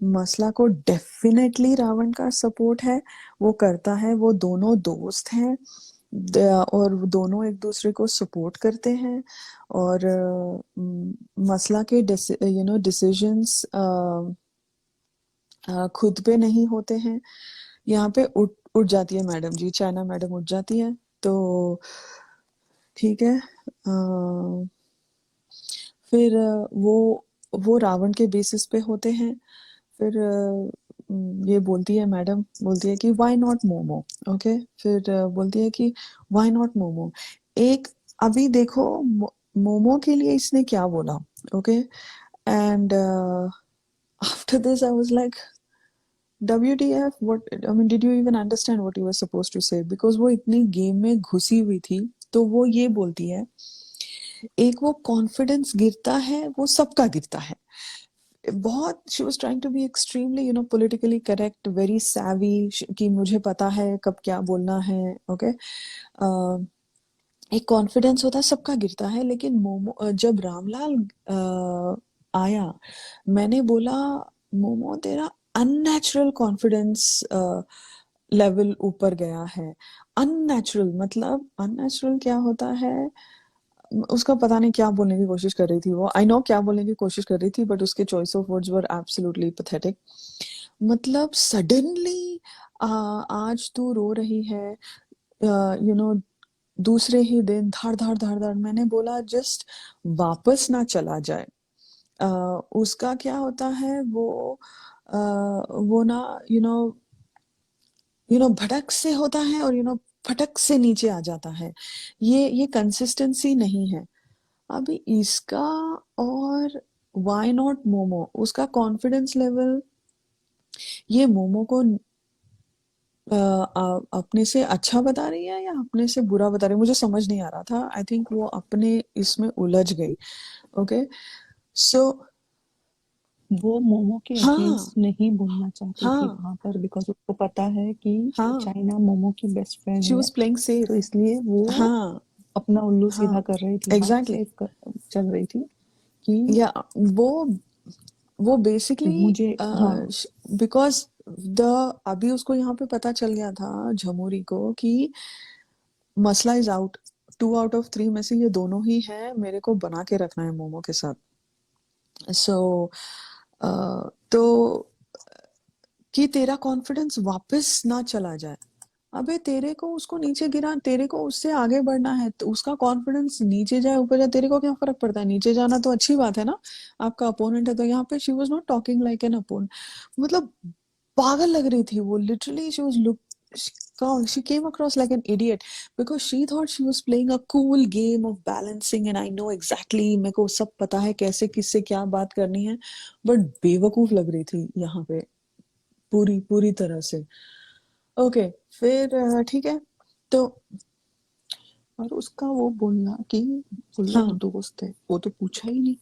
मसला को डेफिनेटली रावण का सपोर्ट है, वो करता है, वो दोनों दोस्त हैं, और वो दोनों एक दूसरे को सपोर्ट करते हैं। और मसला के डिसीजंस खुद पे नहीं होते हैं। यहाँ पे उठ उठ जाती है मैडम जी, चाइना मैडम उठ जाती है। तो ठीक है, फिर वो रावण के बेसिस पे होते हैं। फिर ये बोलती है मैडम, बोलती है कि व्हाई नॉट मोमो। ओके, फिर बोलती है कि व्हाई नॉट मोमो। एक, अभी देखो मोमो के लिए इसने क्या बोला। Okay, and after this I was like WTF, what, I mean, did you even understand what you were supposed to say? Because वो इतनी गेम में घुसी हुई थी, तो वो ये बोलती है, एक वो कॉन्फिडेंस गिरता है, वो सबका गिरता है। बहुत she was trying to be extremely politically correct, very savvy, कि मुझे पता है कब क्या बोलना है। ओके, एक कॉन्फिडेंस होता है, सबका गिरता है। लेकिन जब रामलाल आया, मैंने बोला, मोमो तेरा अननेचुरल कॉन्फिडेंस लेवल ऊपर गया है। अननेचुरल मतलब, अननेचुरल क्या होता है, उसका पता नहीं क्या बोलने की कोशिश कर रही थी वो, आई नो क्या बोलने की कोशिश कर रही थी, बट उसके choice of words were absolutely pathetic. मतलब सडनली आज तू रो रही है, दूसरे ही दिन धड़ धड़ धड़ धड़। मैंने बोला जस्ट वापस ना चला जाए। उसका क्या होता है, वो ना भटक से होता है, और फटक से नीचे आ जाता है। ये कंसिस्टेंसी नहीं है अभी इसका। और व्हाई नॉट मोमो, उसका कॉन्फिडेंस लेवल, ये मोमो को अपने से अच्छा बता रही है या अपने से बुरा बता रही है, मुझे समझ नहीं आ रहा था। आई थिंक वो अपने इसमें उलझ गई। ओके, सो वो मोमो के हाँ, अगेंस्ट नहीं बोलना चाहती थी हाँ, वहां पर, बिकॉज उसको पता है कि हाँ, चाइना मोमो की बेस्ट फ्रेंड शी है, वाज प्लेइंग तो सेफ। इसलिए वो हाँ, अपना उल्लू सीधा हाँ, कर रही थी। हाँ, एग्जैक्टली, सेफ चल रही थी कि या वो वो बेसिकली, मुझे, हाँ, बिकॉज द अभी उसको यहाँ पे पता चल गया था झमुरी को कि मसला इज आउट, 2 out of 3 में से ये दोनों ही है, मेरे को बना के रखना है मोमो के साथ। सो तो कि तेरा कॉन्फिडेंस वापस ना चला जाए। अबे तेरे को उसको नीचे गिरा, तेरे को उससे आगे बढ़ना है, तो उसका कॉन्फिडेंस नीचे जाए ऊपर जाए, तेरे को क्या फर्क पड़ता है? नीचे जाना तो अच्छी बात है ना, आपका अपोनेंट है तो। यहाँ पे she was not talking like an opponent, मतलब पागल लग रही थी वो, literally she was look, she came across like an idiot because she thought she was playing a cool game of balancing, and I know exactly, मेरे को सब पता है कैसे किससे क्या बात करनी है, बट बेवकूफ लग रही थी यहाँ पे, पूरी पूरी तरह से। ओके, फिर ठीक है, तो और उसका वो बोलना कि वो लोग हाँ, दोस्त है, वो तो पूछा ही नहीं।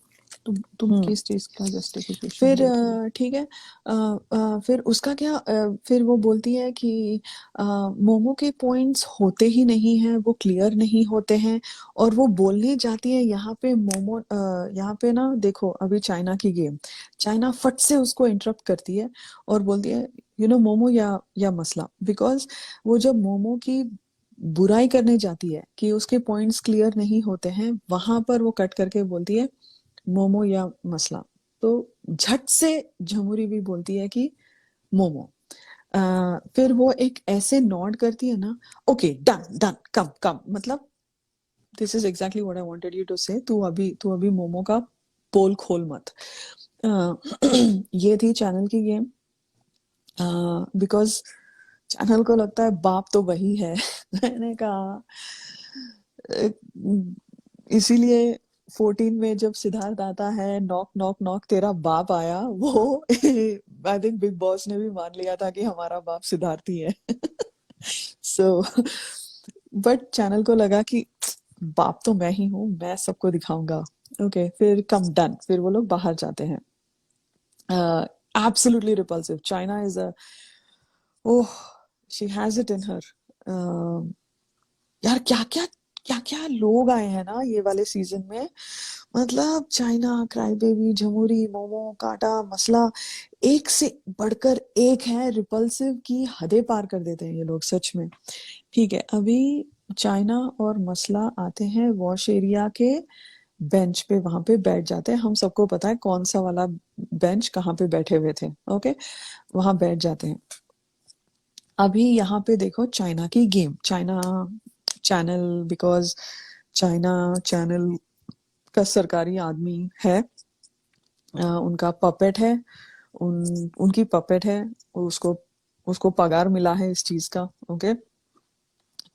तुम हम्म, किस चीज का जस्टिफिकेशन फिर दे रही हो? ठीक है, फिर उसका क्या, फिर वो बोलती है कि मोमो के पॉइंट्स होते ही नहीं हैं, वो क्लियर नहीं होते हैं, और वो बोलने जाती है यहाँ पे मोमो, यहाँ पे ना देखो, अभी चाइना की गेम, चाइना फट से उसको इंटरप्ट करती है और बोलती है, मोमो या मसला। बिकॉज वो जब मोमो की बुराई करने जाती है कि उसके पॉइंट्स क्लियर नहीं होते हैं, वहां पर वो कट करके बोलती है मोमो या मसला। तो झट से झमुरी भी बोलती है कि मोमो। फिर वो एक ऐसे नॉड करती है ना, okay done done, come come, मतलब this is exactly what I wanted you to say, तू अभी मोमो का पोल खोल मत। ये थी चैनल की गेम, बिकॉज चैनल को लगता है बाप तो वही है। मैंने कहा, अ, इसीलिए 14 में जब सिद्धार्थ आता है, नॉक नॉक नॉक, तेरा बाप आया, वो आई थिंक बिग बॉस ने भी मान लिया था कि हमारा बाप सिद्धार्थ ही है। सो बट चैनल को लगा कि बाप तो मैं ही हूँ, मैं सबको दिखाऊंगा। ओके, फिर कम डन, फिर वो लोग बाहर जाते हैं। Absolutely repulsive, China is a, oh, she has it in her. यार क्या क्या, क्या क्या लोग आए हैं ना ये वाले सीजन में, मतलब चाइना, क्राई बेबी, झमुरी, मोमो, काटा, मसला, एक से बढ़कर एक है, रिपल्सिव की हदें पार कर देते हैं ये लोग सच में। ठीक है, अभी चाइना और मसला आते हैं वॉश एरिया के बेंच पे, वहां पे बैठ जाते हैं, हम सबको पता है कौन सा वाला बेंच कहाँ पे बैठे हुए थे। ओके, वहां बैठ जाते हैं। अभी यहाँ पे देखो चाइना की game, China channel, because China channel का सरकारी आदमी है, उनका पपेट है, उनकी पपेट है, उसको उसको पगार मिला है इस चीज का। ओके,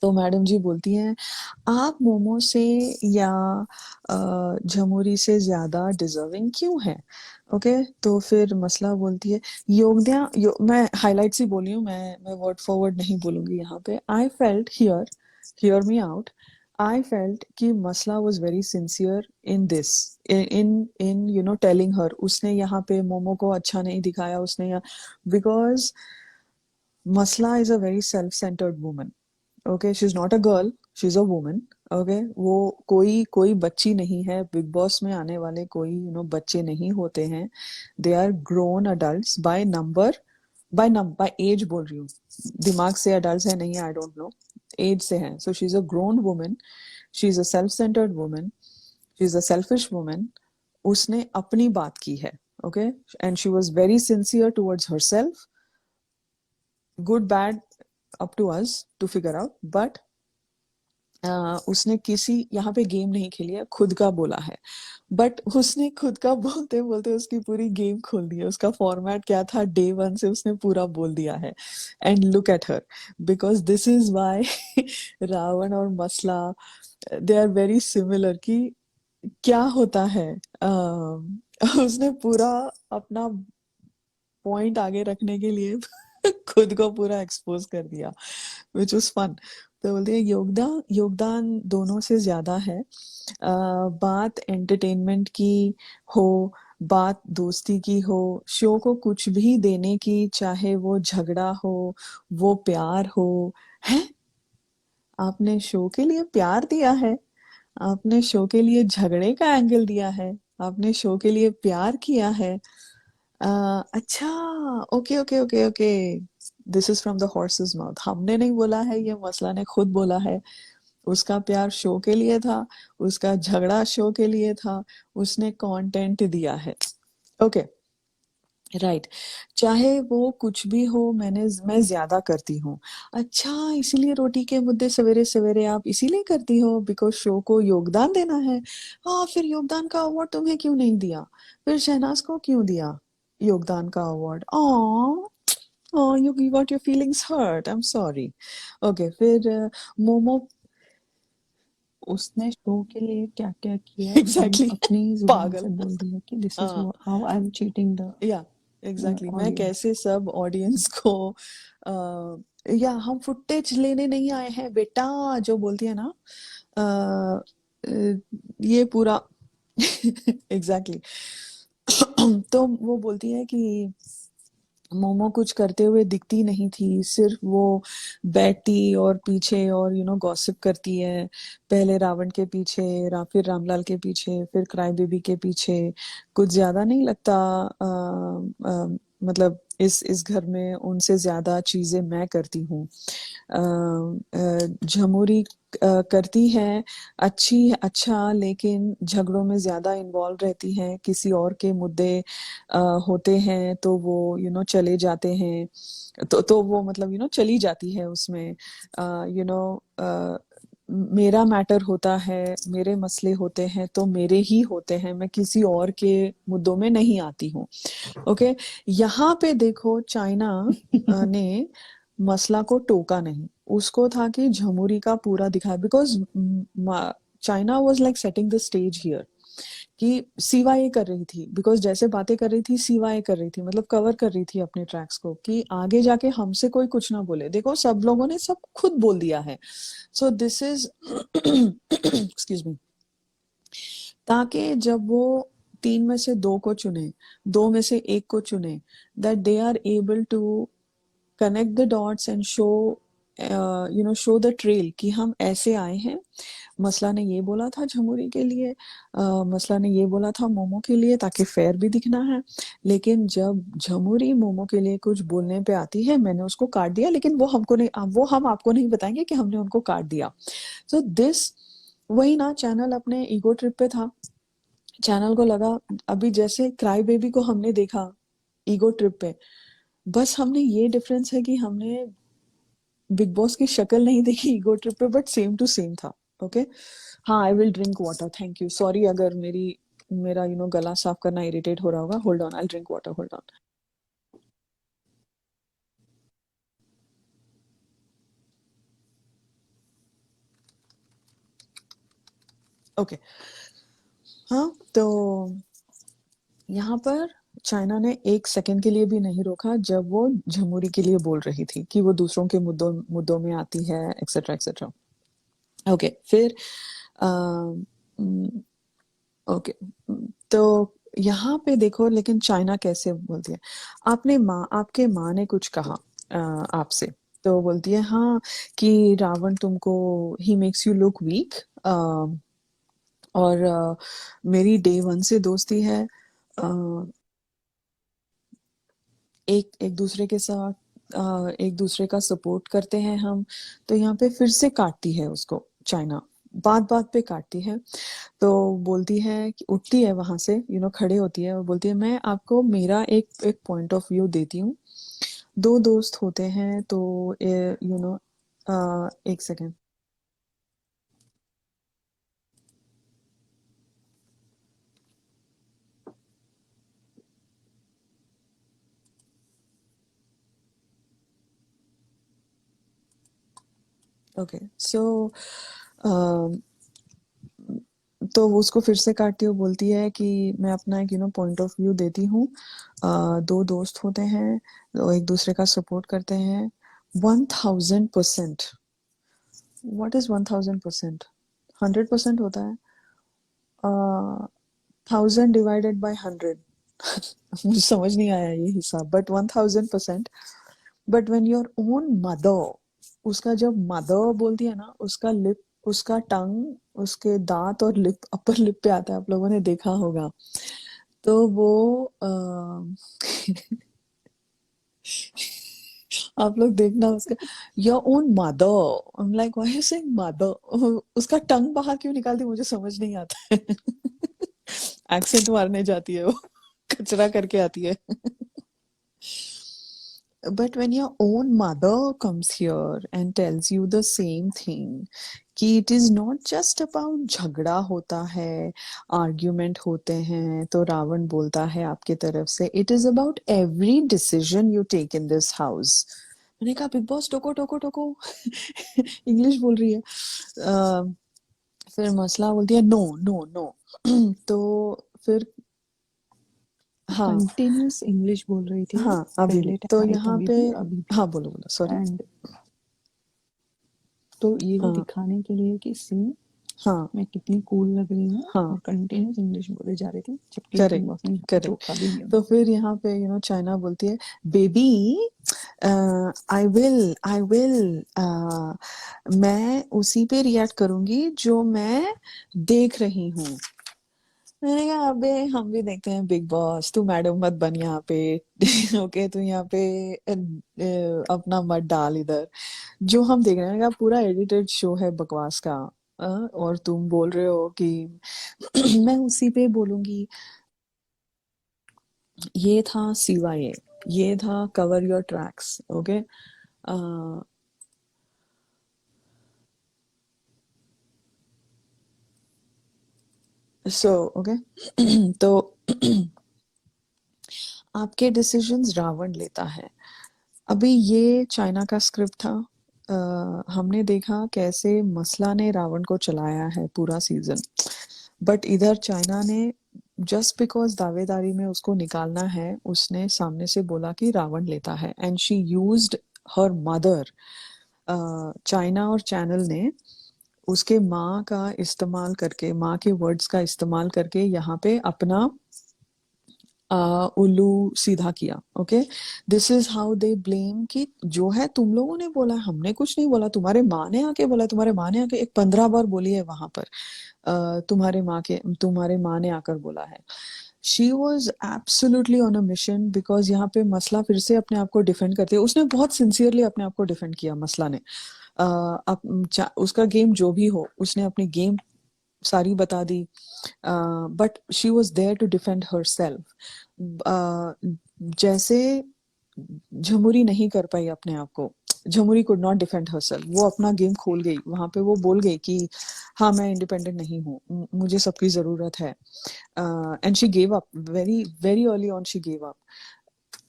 तो मैडम जी बोलती हैं आप मोमो से या झमुरी से ज्यादा डिजर्विंग क्यों हैं? ओके, तो फिर मसला बोलती है मैं हाइलाइट्स ही बोली हूँ, मैं वर्ड फॉर वर्ड नहीं बोलूंगी यहाँ पे। I felt hear me out, I felt कि मसला was very sincere in this, in in you know telling her. उसने यहाँ पे मोमो को अच्छा नहीं दिखाया उसने, या बिकॉज मसला is a very self centred woman. Okay, she is not a girl, she is a woman. Okay, वो कोई कोई बच्ची नहीं है। बिग बॉस में आने वाले कोई बच्चे नहीं होते हैं। They are grown adults by number, by age बोल रही हूँ, दिमाग से अडल्ट है नहीं, आई डोंट नो, एज से है। So she is a grown woman, she is a self centred woman, she is a selfish woman. उसने अपनी बात की है। Okay, and she was very sincere towards her self, good bad up to us to figure out, but उसने किसी यहाँ पे गेम नहीं खेली है, खुद का बोला है। बट उसने खुद का बोलते बोलते उसकी पूरी गेम खोल दी है। उसका फॉर्मेट क्या था डे वन से उसने पूरा बोल दिया है। And look at her, because this is why Ravan और मसला, दे आर वेरी सिमिलर। कि क्या होता है, उसने पूरा अपना पॉइंट आगे रखने के लिए खुद को पूरा एक्सपोज कर दिया, विच वाज फन। तो बोलते हैं योगदान योगदान दोनों से ज्यादा है। बात एंटरटेनमेंट की हो, बात दोस्ती की हो, शो को कुछ भी देने की, चाहे वो झगड़ा हो, वो प्यार हो। है, आपने शो के लिए प्यार दिया है, आपने शो के लिए झगड़े का एंगल दिया है, आपने शो के लिए प्यार किया है। अच्छा, okay okay okay okay, this is from the horses mouth. हमने नहीं बोला है, ये मसला ने खुद बोला है। उसका प्यार शो के लिए था, उसका झगड़ा शो के लिए था, उसने कंटेंट दिया है। Okay, right. चाहे वो कुछ भी हो, मैं ज्यादा करती हूँ। अच्छा, इसीलिए रोटी के मुद्दे सवेरे सवेरे आप इसीलिए करती हो बिकॉज शो को योगदान देना है। हाँ, फिर योगदान का अवार्ड तुम्हें क्यों नहीं दिया? फिर शहनाज को क्यों दिया योगदान का award? You got your feelings hurt, I am sorry. Okay, फिर मोमो। उसने शो के लिए क्या क्या किया हम एग्जैक्टली अपनी जुबान पागल। से बोल दिया कि दिस इज हाँ, how I am cheating the या एग्जैक्टली मैं ऑडियंस। कैसे सब ऑडियंस को या हम फुटेज लेने नहीं आए हैं बेटा, जो बोलती है ना, ये पूरा एग्जैक्टली तो वो बोलती है कि मोमो कुछ करते हुए दिखती नहीं थी, सिर्फ वो बैठती और पीछे और गॉसिप करती है। पहले रावण के पीछे, फिर रामलाल के पीछे, फिर क्राई बेबी के पीछे। कुछ ज्यादा नहीं लगता? मतलब इस घर में उनसे ज्यादा चीजें मैं करती हूँ। झमुरी करती है अच्छा, लेकिन झगड़ों में ज्यादा इन्वॉल्व रहती है। किसी और के मुद्दे होते हैं तो वो चले जाते हैं, तो वो मतलब चली जाती है उसमें। यू नो मेरा मैटर होता है, मेरे मसले होते हैं तो मेरे ही होते हैं, मैं किसी और के मुद्दों में नहीं आती हूँ। ओके, यहाँ पे देखो चाइना ने मसला को टोका नहीं। उसको था कि झमुरी का पूरा दिखाया, because China was like setting the stage here कि सीवा ये कर रही थी, बिकॉज जैसे बातें कर रही थी सीवा ये कर रही थी, मतलब कवर कर रही थी अपने ट्रैक्स को कि आगे जाके हमसे कोई कुछ ना बोले। देखो सब लोगों ने सब खुद बोल दिया है। So this is excuse me, ताकि जब वो तीन में से दो को चुने, दो में से एक को चुने, that they are able to connect the dots and show the trail कि हम ऐसे आए हैं। मसला ने ये बोला था झमुरी के लिए, मसला ने ये बोला था मोमो के लिए, ताकि फेयर भी दिखना है। लेकिन जब झमुरी मोमो के लिए कुछ बोलने पे आती है, मैंने उसको काट दिया, लेकिन वो हमको नहीं, वो हम आपको नहीं बताएंगे कि हमने उनको काट दिया। सो दिस, वही ना, चैनल अपने ईगो ट्रिप पे था। चैनल को लगा, अभी जैसे क्राई बेबी को हमने देखा ईगो ट्रिप पे, बस हमने ये डिफरेंस है कि हमने बिग बॉस की शक्ल नहीं देखी ईगो ट्रिप पे, बट सेम टू सेम था। ओके, हाँ, I will drink water, thank you, sorry अगर मेरा गला साफ करना इरिटेट हो रहा होगा। Hold on, I drink water, hold on. Okay. हाँ, तो यहाँ पर चाइना ने एक सेकंड के लिए भी नहीं रोका जब वो जमहूरी के लिए बोल रही थी कि वो दूसरों के मुद्दों मुद्दों में आती है, एक्सेट्रा एक्सेट्रा। ओके, फिर ओके, तो यहाँ पे देखो, लेकिन चाइना कैसे बोलती है, आपके माँ ने कुछ कहा अ, आपसे, तो बोलती है हाँ कि रावण तुमको, he makes you look weak, और मेरी डे वन से दोस्ती है, एक एक दूसरे के साथ, एक दूसरे का सपोर्ट करते हैं हम। तो यहाँ पे फिर से काटती है उसको चाइना, बात बात पे काटती है। तो बोलती है कि उठती है वहां से, खड़े होती है और बोलती है मैं आपको मेरा एक एक पॉइंट ऑफ व्यू देती हूँ। दो दोस्त होते हैं तो एक सेकेंड। ओके, सो तो वो उसको फिर से काटती हुई बोलती है कि मैं अपना एक पॉइंट ऑफ व्यू देती हूँ। दो दोस्त होते हैं, वो एक दूसरे का सपोर्ट करते हैं। 1000%। What is 1000%? 100% होता है। 1000 डिवाइडेड बाय 100। मुझे समझ नहीं आया ये हिसाब, but 1000%। But when your own mother, उसका जब मदर बोलती है ना, उसका लिप, उसका टंग, उसके दांत और लिप, अपर लिप पे आता है, आप लोगों ने देखा होगा। तो वो आप लोग देखना उसका, your own mother, I am like why you saying mother, उसका टंग बाहर क्यों निकालती मुझे समझ नहीं आता है। एक्सेंट मारने जाती है वो, कचरा करके आती है। But when your own mother comes here and tells you the same thing, कि it is not just about झगड़ा होता है, आर्ग्यूमेंट होते हैं, तो रावण बोलता है आपके तरफ से, it is about every decision you take in this house। मैंने कहा बिग बॉस टोको टोको टोको, इंग्लिश बोल रही है। फिर मसला बोलती है नो नो नो। तो फिर हाँ कंटिन्यूस इंग्लिश बोल रही थी वो, हाँ, अभी भी पहले तो टाइम यहाँ तभी पे, भी अभी भी। हाँ बोलो बोलो, सॉरी। एंड तो ये वो हाँ दिखाने के लिए कि सी हाँ मैं कितनी कूल लग रही हूँ, हाँ, और कंटिन्यूस इंग्लिश बोले जा रही थी, जबकि बिग करेक्ट बॉस ने यहाँ पे करेक्ट। टोका भी नहीं तो उनको। फिर यहाँ पे चाइना बोलती है बेबी, आई विल मैं उसी पे रिएक्ट करूंगी जो मैं देख रही हूँ। मैंने कहा अबे हम भी देखते हैं बिग बॉस, तू मैडम मत बन यहाँ पे। ओके, तू यहाँ पे अपना मत डाल इधर, जो हम देख रहे हैं। मैंने कहा पूरा एडिटेड शो है बकवास का। और तुम बोल रहे हो कि मैं उसी पे बोलूंगी। ये था CYA, ये था cover your tracks. Okay, so okay, तो आपके डिसीजंस रावण लेता है। अभी ये चाइना का स्क्रिप्ट था। हमने देखा कैसे मसला ने रावण को चलाया है पूरा सीजन, बट इधर चाइना ने जस्ट बिकॉज दावेदारी में उसको निकालना है, उसने सामने से बोला कि रावण लेता है, and she used her mother. China और चैनल ने उसके माँ का इस्तेमाल करके, माँ के वर्ड्स का इस्तेमाल करके यहाँ पे अपना उल्लू सीधा किया। Okay, this is how they blame कि जो है तुम लोगों ने बोला, हमने कुछ नहीं बोला, तुम्हारे माँ ने आके बोला, तुम्हारे माँ ने आके एक 15 बार बोली है वहां पर। तुम्हारे माँ ने आकर बोला है। She was absolutely on a mission, because यहाँ पे मसला फिर से अपने आप को डिफेंड करते, उसने बहुत सिंसियरली अपने आप को डिफेंड किया मसला ने। उसका गेम जो भी हो, उसने अपनी गेम सारी बता दी, but she was there to defend herself. जैसे झमुरी नहीं कर पाई अपने आप को, Jhamuri could not defend herself, वो अपना गेम खोल गई वहां पे, वो बोल गई कि हाँ मैं इंडिपेंडेंट नहीं हूँ, मुझे सबकी जरूरत है। And she gave up very very early on, she gave up.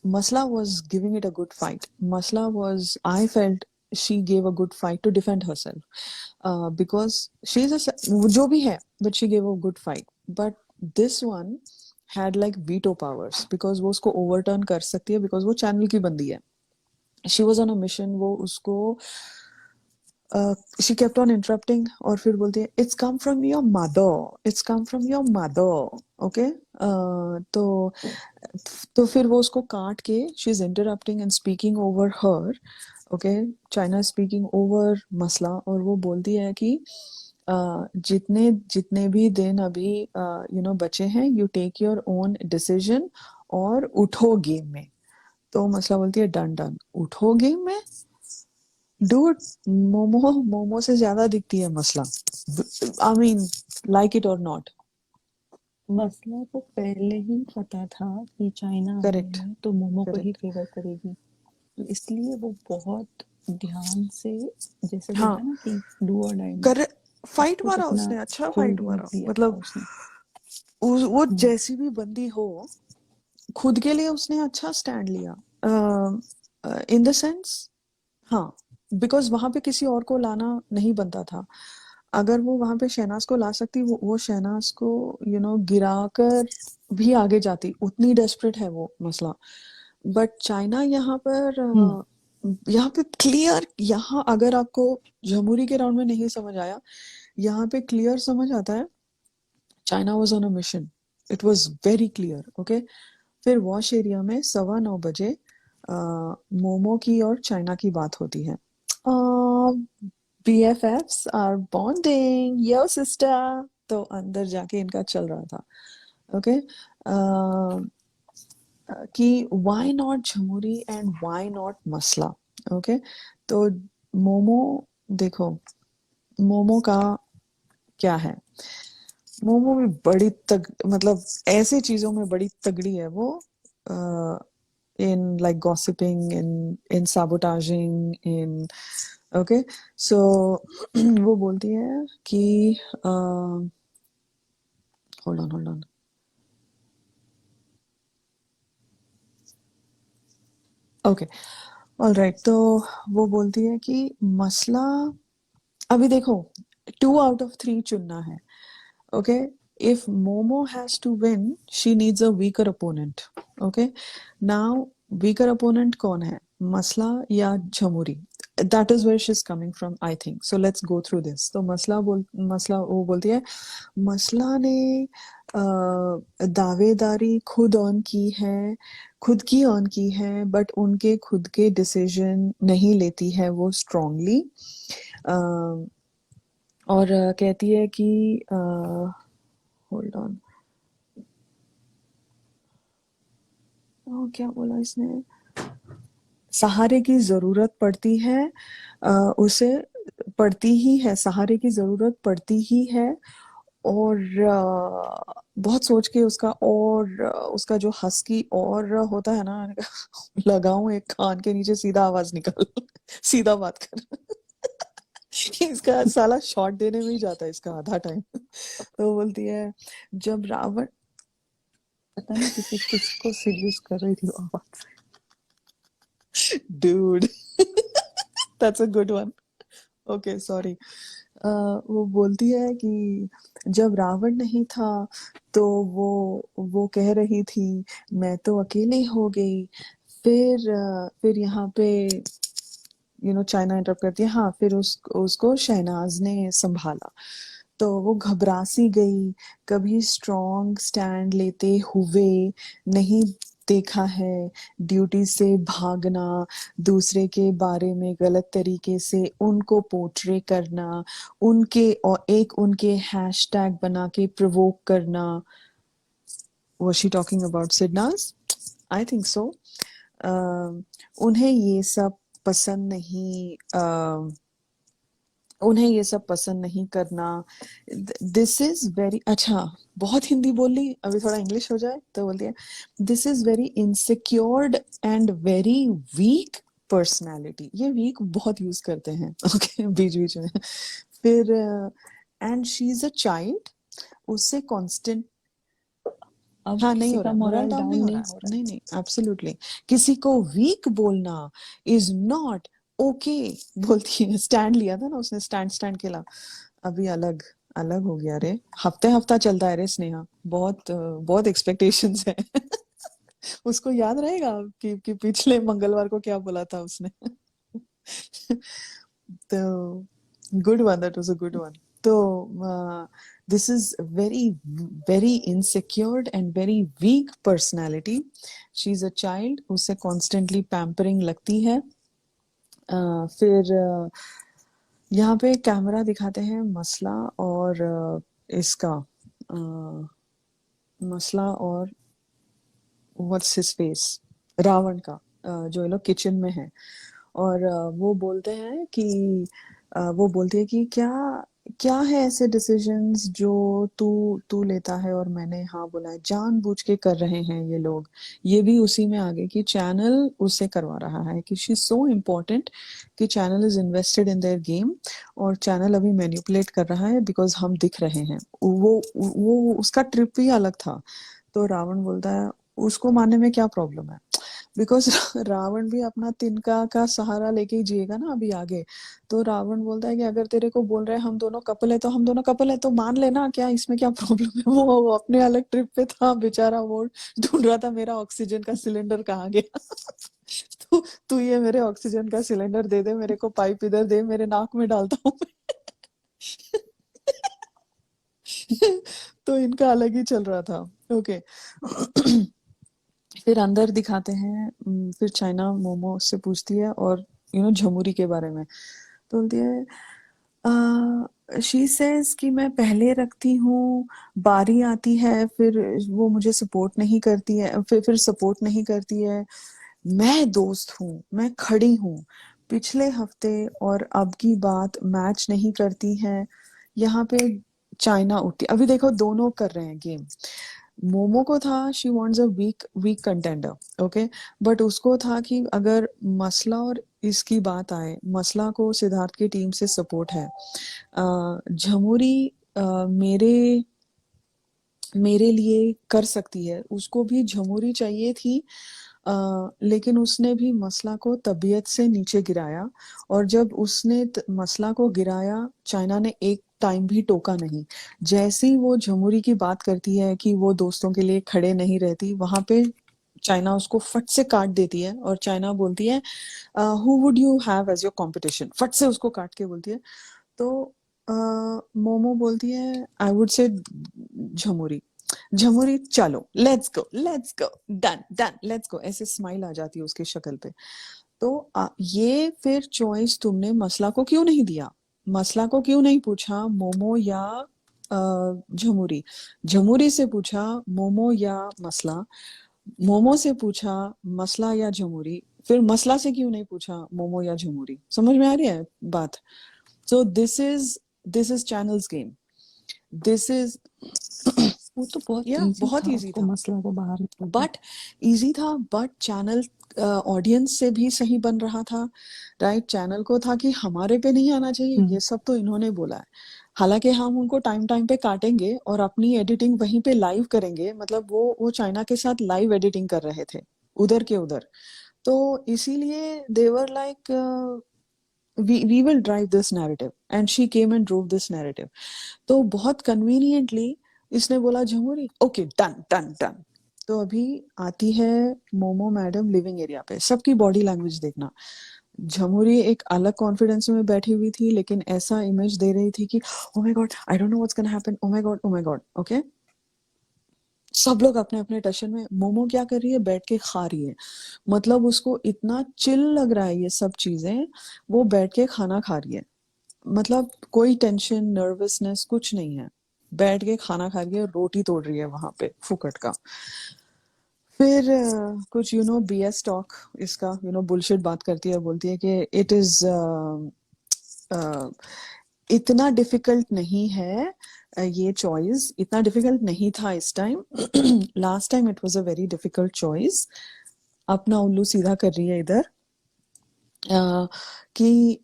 Masla was giving it a good fight. Masla was, I felt, she gave a good fight to defend herself. Because she's a जो भी है, but she gave a good fight. But this one had like veto powers because वो उसको overturn कर सकती है because वो channel की बंदी है. She was on a mission. वो उसको she kept on interrupting और फिर बोलती है it's come from your mother, it's come from your mother. Okay. तो फिर वो उसको काट के she is interrupting and speaking over her. Okay. China is speaking over मसला और वो बोलती है कि जितने जितने भी दिन अभी बचे हैं, you take your own decision और उठो गेम में. तो मसला बोलती है डन डन, उठो गेम में. डूड, मोमो से ज्यादा दिखती है मसला. आई मीन, लाइक इट और नॉट. मसला को पहले ही पता था कि चाइना आगे करेक्ट, है तो मोमो को ही करेक्ट. फेवर करेगी, इसलिए वो बहुत ध्यान से, जैसे हाँ, बोलते हैं ना कि डू और डाई में, कर सब फाइट कुछ मारा अपना उसने, अच्छा फाइट होल्ड में मारा. दिया था मतलब उसने. वो जैसी भी बंदी हो, खुद के लिए उसने अच्छा स्टैंड लिया. इन द सेंस, हाँ, बिकॉज वहां पे किसी और को लाना नहीं बनता था. अगर वो वहां पे शहनाज को ला सकती, वो शहनाज को गिरा कर भी आगे जाती. उतनी डेस्परेट है वो मसला. बट चाइना यहाँ पे क्लियर, यहाँ अगर आपको जमहूरी के राउंड में नहीं समझ आया, यहाँ पे क्लियर समझ आता है. China was on a mission. It was very clear. Okay. फिर वॉश एरिया में 9:15 बजे मोमो की और चाइना की बात होती है. BFFs are bonding, yo sister. तो अंदर जाके इनका चल रहा था. ओके. कि why not झमुरी and why not मसला. ओके. तो मोमो, देखो मोमो का क्या है. मोमो भी बड़ी मतलब ऐसे चीजों में बड़ी तगड़ी है वो. In like gossiping, in sabotaging, in okay. So वो बोलती है कि hold on. Okay. All right. तो वो बोलती है कि मसला, अभी देखो 2 out of 3 चुनना है. Okay. If Momo has to win, she needs a weaker opponent. Okay. Now, weaker opponent कौन है, मसला या झमुरी? That is where she's coming from, I think. So let's go through this. तो मसला वो बोलती है, मसला ने दावेदारी खुद ऑन की है, बट उनके खुद के डिसीजन नहीं लेती है वो स्ट्रांगली. और कहती है कि होल्ड ऑन, क्या बोला इसने, सहारे की जरूरत पड़ती है उसे, पड़ती ही है, सहारे की जरूरत पड़ती ही है. और बहुत सोच के उसका जो हस्की और होता है ना, लगाऊं एक कान के नीचे, सीधा आवाज निकल, सीधा बात कर. इसका साला शॉट देने में ही जाता है इसका आधा टाइम. तो बोलती है, जब रावण, पता नहीं किसको सीरीज कर रही थी वो आवाज. dude, that's a good one. Okay, sorry. वो बोलती है कि जब रावण नहीं था तो वो कह रही थी मैं तो अकेले हो गई. फिर यहाँ पे चाइना इंटरप्ट करती है. हाँ, फिर उसको शहनाज ने संभाला. तो वो घबरा सी गई, कभी स्ट्रॉन्ग स्टैंड लेते हुए नहीं देखा है. ड्यूटी से भागना, दूसरे के बारे में गलत तरीके से उनको पोर्ट्रे करना, उनके हैशटैग बना के प्रोवोक करना. Was she talking about Sidnas? I think so. उन्हें ये सब पसंद नहीं, उन्हें ये सब पसंद नहीं करना. दिस इज वेरी, अच्छा बहुत हिंदी बोल ली, अभी थोड़ा इंग्लिश हो जाए. तो बोलती है, this is very insecured and very week personality. ये वीक बहुत यूज करते हैं. ओके, बीच बीच में. फिर and she is a child, उससे कांस्टेंट. अब हाँ, नहीं किसी हो का रहा, मोरल मोरल डाउन डाउन नहीं हो नहीं रहा. हो रहा नहीं, एब्सोल्युटली. किसी को वीक बोलना इज नॉट ओके बोलती है। स्टैंड लिया था ना उसने, स्टैंड स्टैंड खेला। अभी अलग अलग हो गया रे, हफ्ते हफ्ता चलता है रे स्नेहा। बहुत एक्सपेक्टेशंस है। उसको याद रहेगा कि पिछले मंगलवार को क्या बोला था उसने। तो good one, that was a good one. तो this is very very insecured and very weak personality. She is a child, उसे कॉन्स्टेंटली पैम्परिंग लगती है। फिर यहाँ पे कैमरा दिखाते हैं मसला और इसका मसला और व्हाट्स हिज फेस, रावण का, जो ये लोग किचन में है। और वो बोलते हैं कि वो बोलती है कि क्या क्या है ऐसे डिसीजंस जो तू तू लेता है और मैंने हाँ बोला है, जानबूझ के कर रहे हैं ये लोग। ये भी उसी में आगे कि चैनल उससे करवा रहा है कि शी इज सो इम्पोर्टेंट कि channel is invested in their game, और चैनल अभी मैनिपुलेट कर रहा है बिकॉज हम दिख रहे हैं। वो उसका ट्रिप ही अलग था। तो रावण बोलता है उसको मानने में क्या प्रॉब्लम है, बिकॉज रावण भी अपना तिनका का सहारा लेके ही जिएगा ना अभी आगे। तो रावण बोलता है कि अगर तेरे को बोल रहे हैं हम दोनों कपल है तो हम दोनों कपल है, तो मान लेना, क्या इसमें क्या प्रॉब्लम है। वो अपने अलग ट्रिप पे था बेचारा, वो ढूंढ रहा था मेरा ऑक्सीजन का सिलेंडर कहाँ गया। तो तू ये मेरे ऑक्सीजन का सिलेंडर दे दे, मेरे को पाइप इधर दे, मेरे नाक में डालता हूँ। तो इनका अलग ही चल रहा था। ओके। फिर अंदर दिखाते हैं। फिर चाइना मोमो से पूछती है और झमुरी के बारे में। तो बोलती है शी सेज कि मैं पहले रखती हूँ, बारी आती है फिर वो मुझे सपोर्ट नहीं करती है, फिर सपोर्ट नहीं करती है। मैं दोस्त हूँ, मैं खड़ी हूँ, पिछले हफ्ते और अब की बात मैच नहीं करती है। यहाँ पे चाइना उठती, अभी देखो दोनों कर रहे हैं गेम। मोमो को था she wants a weak weak contender, okay. But उसको था कि अगर मसला और इसकी बात आए, मसला को सिद्धार्थ की टीम से सपोर्ट है। झमुरी मेरे मेरे लिए कर सकती है, उसको भी झमुरी चाहिए थी। लेकिन उसने भी मसला को तबीयत से नीचे गिराया, और जब उसने मसला को गिराया, चाइना ने एक टाइम भी टोका नहीं। जैसे ही वो झमुरी की बात करती है कि वो दोस्तों के लिए खड़े नहीं रहती, वहां पे चाइना उसको फट से काट देती है। और चाइना बोलती है who would you have as your competition, फट से उसको काट के बोलती है। तो मोमो बोलती है आई वुड से झमुरी। झमुरी चलो let's go done done let's go, ऐसे स्माइल आ जाती है उसकी शक्ल पे। तो ये फिर चॉइस तुमने मसला को क्यों नहीं दिया, मसला को क्यों नहीं पूछा मोमो या झमुरी। झमुरी से पूछा मोमो या मसला, मोमो से पूछा मसला या झमुरी, फिर मसला से क्यों नहीं पूछा मोमो या झमुरी। समझ में आ रही है बात। So this is channels game, this is वो तो बहुत या इजी बहुत था इजी उसको था। मसला को बाहर निकालना। बट इजी था, बट चैनल ऑडियंस से भी सही बन रहा था। राइट, चैनल को था कि हमारे पे नहीं आना चाहिए, हम्म ये सब तो इन्होंने बोला है। हालांकि हम उनको टाइम टाइम पे काटेंगे और अपनी एडिटिंग वहीं पे लाइव करेंगे, मतलब वो चाइना के साथ लाइव एडिटिंग कर रहे थे उधर के उधर। तो इसीलिए देवर like we will drive this narrative, and she came and drove this narrative. तो बहुत कन्वीनियंटली इसने बोला झमुरी, ओके डन डन डन। तो अभी आती है मोमो मैडम लिविंग एरिया पे, सबकी बॉडी लैंग्वेज देखना। झमुरी एक अलग कॉन्फिडेंस में बैठी हुई थी, लेकिन ऐसा इमेज दे रही थी कि oh my God I don't know what's gonna happen, oh my God okay. सब लोग अपने अपने टेंशन में। मोमो क्या कर रही है, बैठ के खा रही है, मतलब उसको इतना चिल लग रहा है ये सब चीजें, वो बैठ के खाना खा रही है। मतलब कोई टेंशन नर्वसनेस कुछ नहीं है, बैठ के खाना खा रही है, रोटी तोड़ रही है वहां पे फुकट का। फिर कुछ बीएस टॉक, इसका बुलशिट बात करती है, बोलती है कि इट इज इतना डिफिकल्ट नहीं है, ये चॉइस इतना डिफिकल्ट नहीं था इस time. Last time it was a very difficult choice. अपना उल्लू सीधा कर रही है इधर कि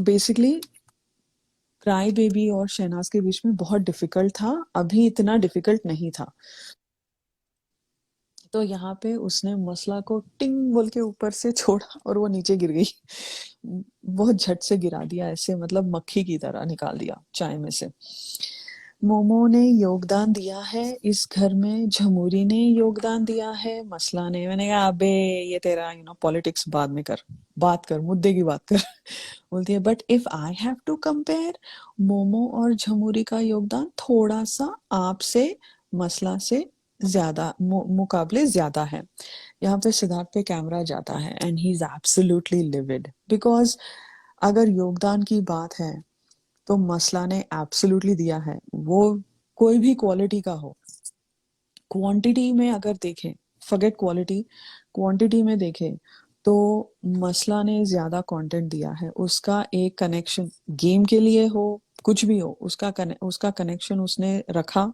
बेसिकली क्राई बेबी और शहनाज के बीच में बहुत डिफिकल्ट था, अभी इतना डिफिकल्ट नहीं था। तो यहाँ पे उसने मसला को टिंग बोल के ऊपर से छोड़ा और वो नीचे गिर गई। बहुत झट से गिरा दिया, ऐसे मतलब मक्खी की तरह निकाल दिया चाय में से। मोमो ने योगदान दिया है इस घर में, झमुरी ने योगदान दिया है, मसला ने। मैंने कहा अबे ये तेरा पॉलिटिक्स बाद में कर, बात कर, मुद्दे की बात कर। बोलती है but if I have to compare, Momo और झमुरी का योगदान थोड़ा सा आपसे, मसला से ज्यादा, मुकाबले ज्यादा है। यहाँ पे सिद्धार्थ पे कैमरा जाता है and he is absolutely levied, because अगर योगदान की बात है तो मसला ने एब्सोल्युटली दिया है, वो कोई भी क्वालिटी का हो। क्वांटिटी में अगर देखें, फॉरगेट क्वालिटी, क्वांटिटी में देखें तो मसला ने ज्यादा कंटेंट दिया है। उसका एक कनेक्शन गेम के लिए हो, कुछ भी हो, उसका कनेक्शन उसने रखा।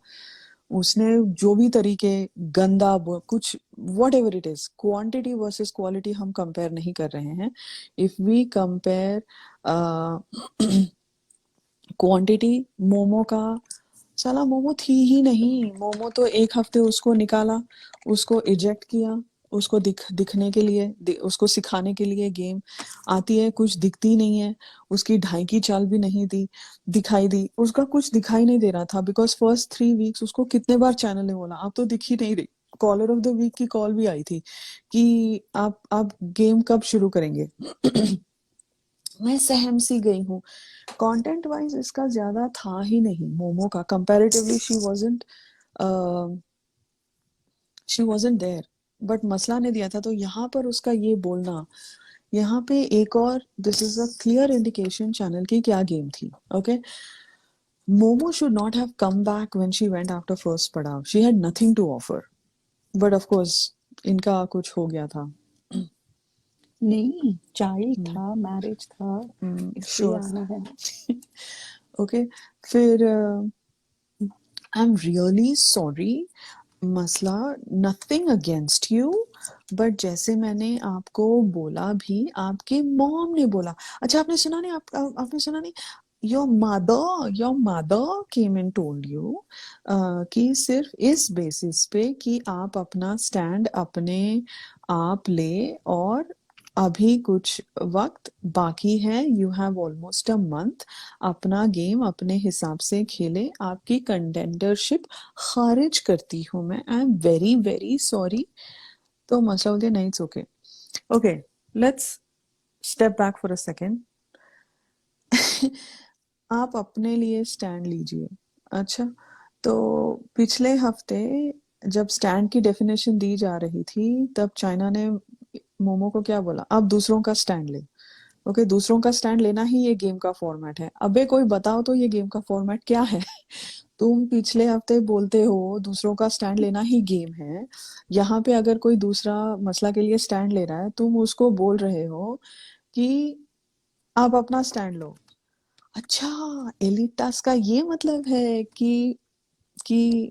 उसने जो भी तरीके, गंदा कुछ, whatever it is, quantity versus quality हम कंपेयर नहीं कर रहे हैं। If we compare quantity, Momo का, साला मोमो थी ही नहीं। मोमो तो एक हफ्ते उसको निकाला, उसको इजेक्ट किया, उसको दिखने के लिए, उसको सिखाने के लिए गेम आती है, कुछ दिखती नहीं है। उसकी ढाई की चाल भी नहीं दी, दिखाई दी, उसका कुछ दिखाई नहीं दे रहा था। बिकॉज फर्स्ट 3 वीक्स उसको कितने बार चैनल ने बोला आप तो दिख ही नहीं रही। कॉलर ऑफ द वीक की कॉल भी आई थी कि आप गेम कब शुरू करेंगे। मैं सहम सी गई हूँ। कंटेंट वाइज इसका ज्यादा था ही नहीं मोमो का, comparatively she wasn't there. But मसला ने दिया था, तो यहाँ पर उसका ये बोलना, यहाँ पे एक और, this is a clear indication channel की क्या गेम थी। Okay, Momo should not have come back when she went after first पड़ाव, she had nothing to offer. But of course इनका कुछ हो गया था। नहीं, चाइल्ड था, मैरिज था, इसलिए श्योर। आना है। ओके, फिर आई एम रियली सॉरी मसला, नथिंग अगेंस्ट यू, बट जैसे मैंने आपको बोला भी, आपके मॉम ने बोला। अच्छा आपने सुना नहीं, आपने सुना नहीं, your mother came and told you कि सिर्फ इस बेसिस पे कि आप अपना स्टैंड अपने आप ले, और अभी कुछ वक्त बाकी है, you have almost a month, अपना गेम अपने हिसाब से खेले, आपकी कंटेंडरशिप खारिज करती हूँ मैं, I am very very sorry. तो मसला बोलते नहीं, it's okay. Okay, let's step back for a second. आप अपने लिए स्टैंड लीजिए। अच्छा, तो पिछले हफ्ते जब स्टैंड की डेफिनेशन दी जा रही थी, तब चाइना ने मोमो को क्या बोला, आप दूसरों का स्टैंड ले। ओके, दूसरों का स्टैंड लेना ही ये गेम का फॉर्मेट है। अबे कोई बताओ तो ये गेम का फॉर्मेट क्या है। तुम पिछले हफ्ते बोलते हो दूसरों का स्टैंड लेना ही गेम है, यहाँ पे अगर कोई दूसरा मसला के लिए स्टैंड ले रहा है, तुम उसको बोल रहे हो कि आप अपना स्टैंड लो। अच्छा, एलिट टास्क का ये मतलब है कि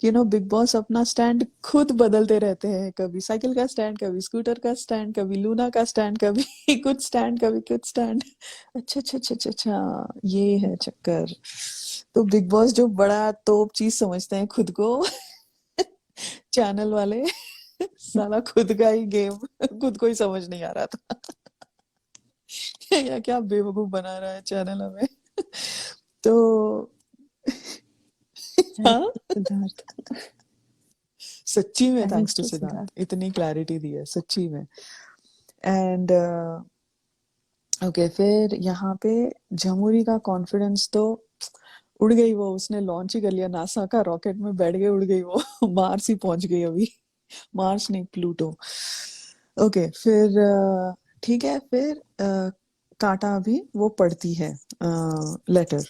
बिग बॉस अपना स्टैंड खुद बदलते रहते हैं, कभी साइकिल का स्टैंड, कभी स्कूटर का स्टैंड, कभी लूना का स्टैंड, कभी कुछ स्टैंड, कभी कुछ स्टैंड। अच्छा अच्छा अच्छा अच्छा अच्छा, ये है चक्कर। तो बिग बॉस जो बड़ा तोप चीज समझते हैं खुद को, चैनल वाले साला खुद का ही गेम खुद को ही समझ नहीं आ रहा था। या क्या बेवकूफ बना रहा है चैनल हमें। तो हाँ, सिद्धार्थ, सच्ची में thanks thanks to to Siddharth, Siddharth. इतनी क्लैरिटी दी है सच्ची में। एंड ओके, फिर यहाँ पे जमूरी का कॉन्फिडेंस तो उड़ गई वो, उसने लॉन्च ही कर लिया, नासा का रॉकेट में बैठ गई, उड़ गई वो। मार्स ही पहुंच गई अभी, मार्स नहीं, प्लूटो। ओके, फिर ठीक है, फिर कांटा अभी वो पढ़ती है लेटर।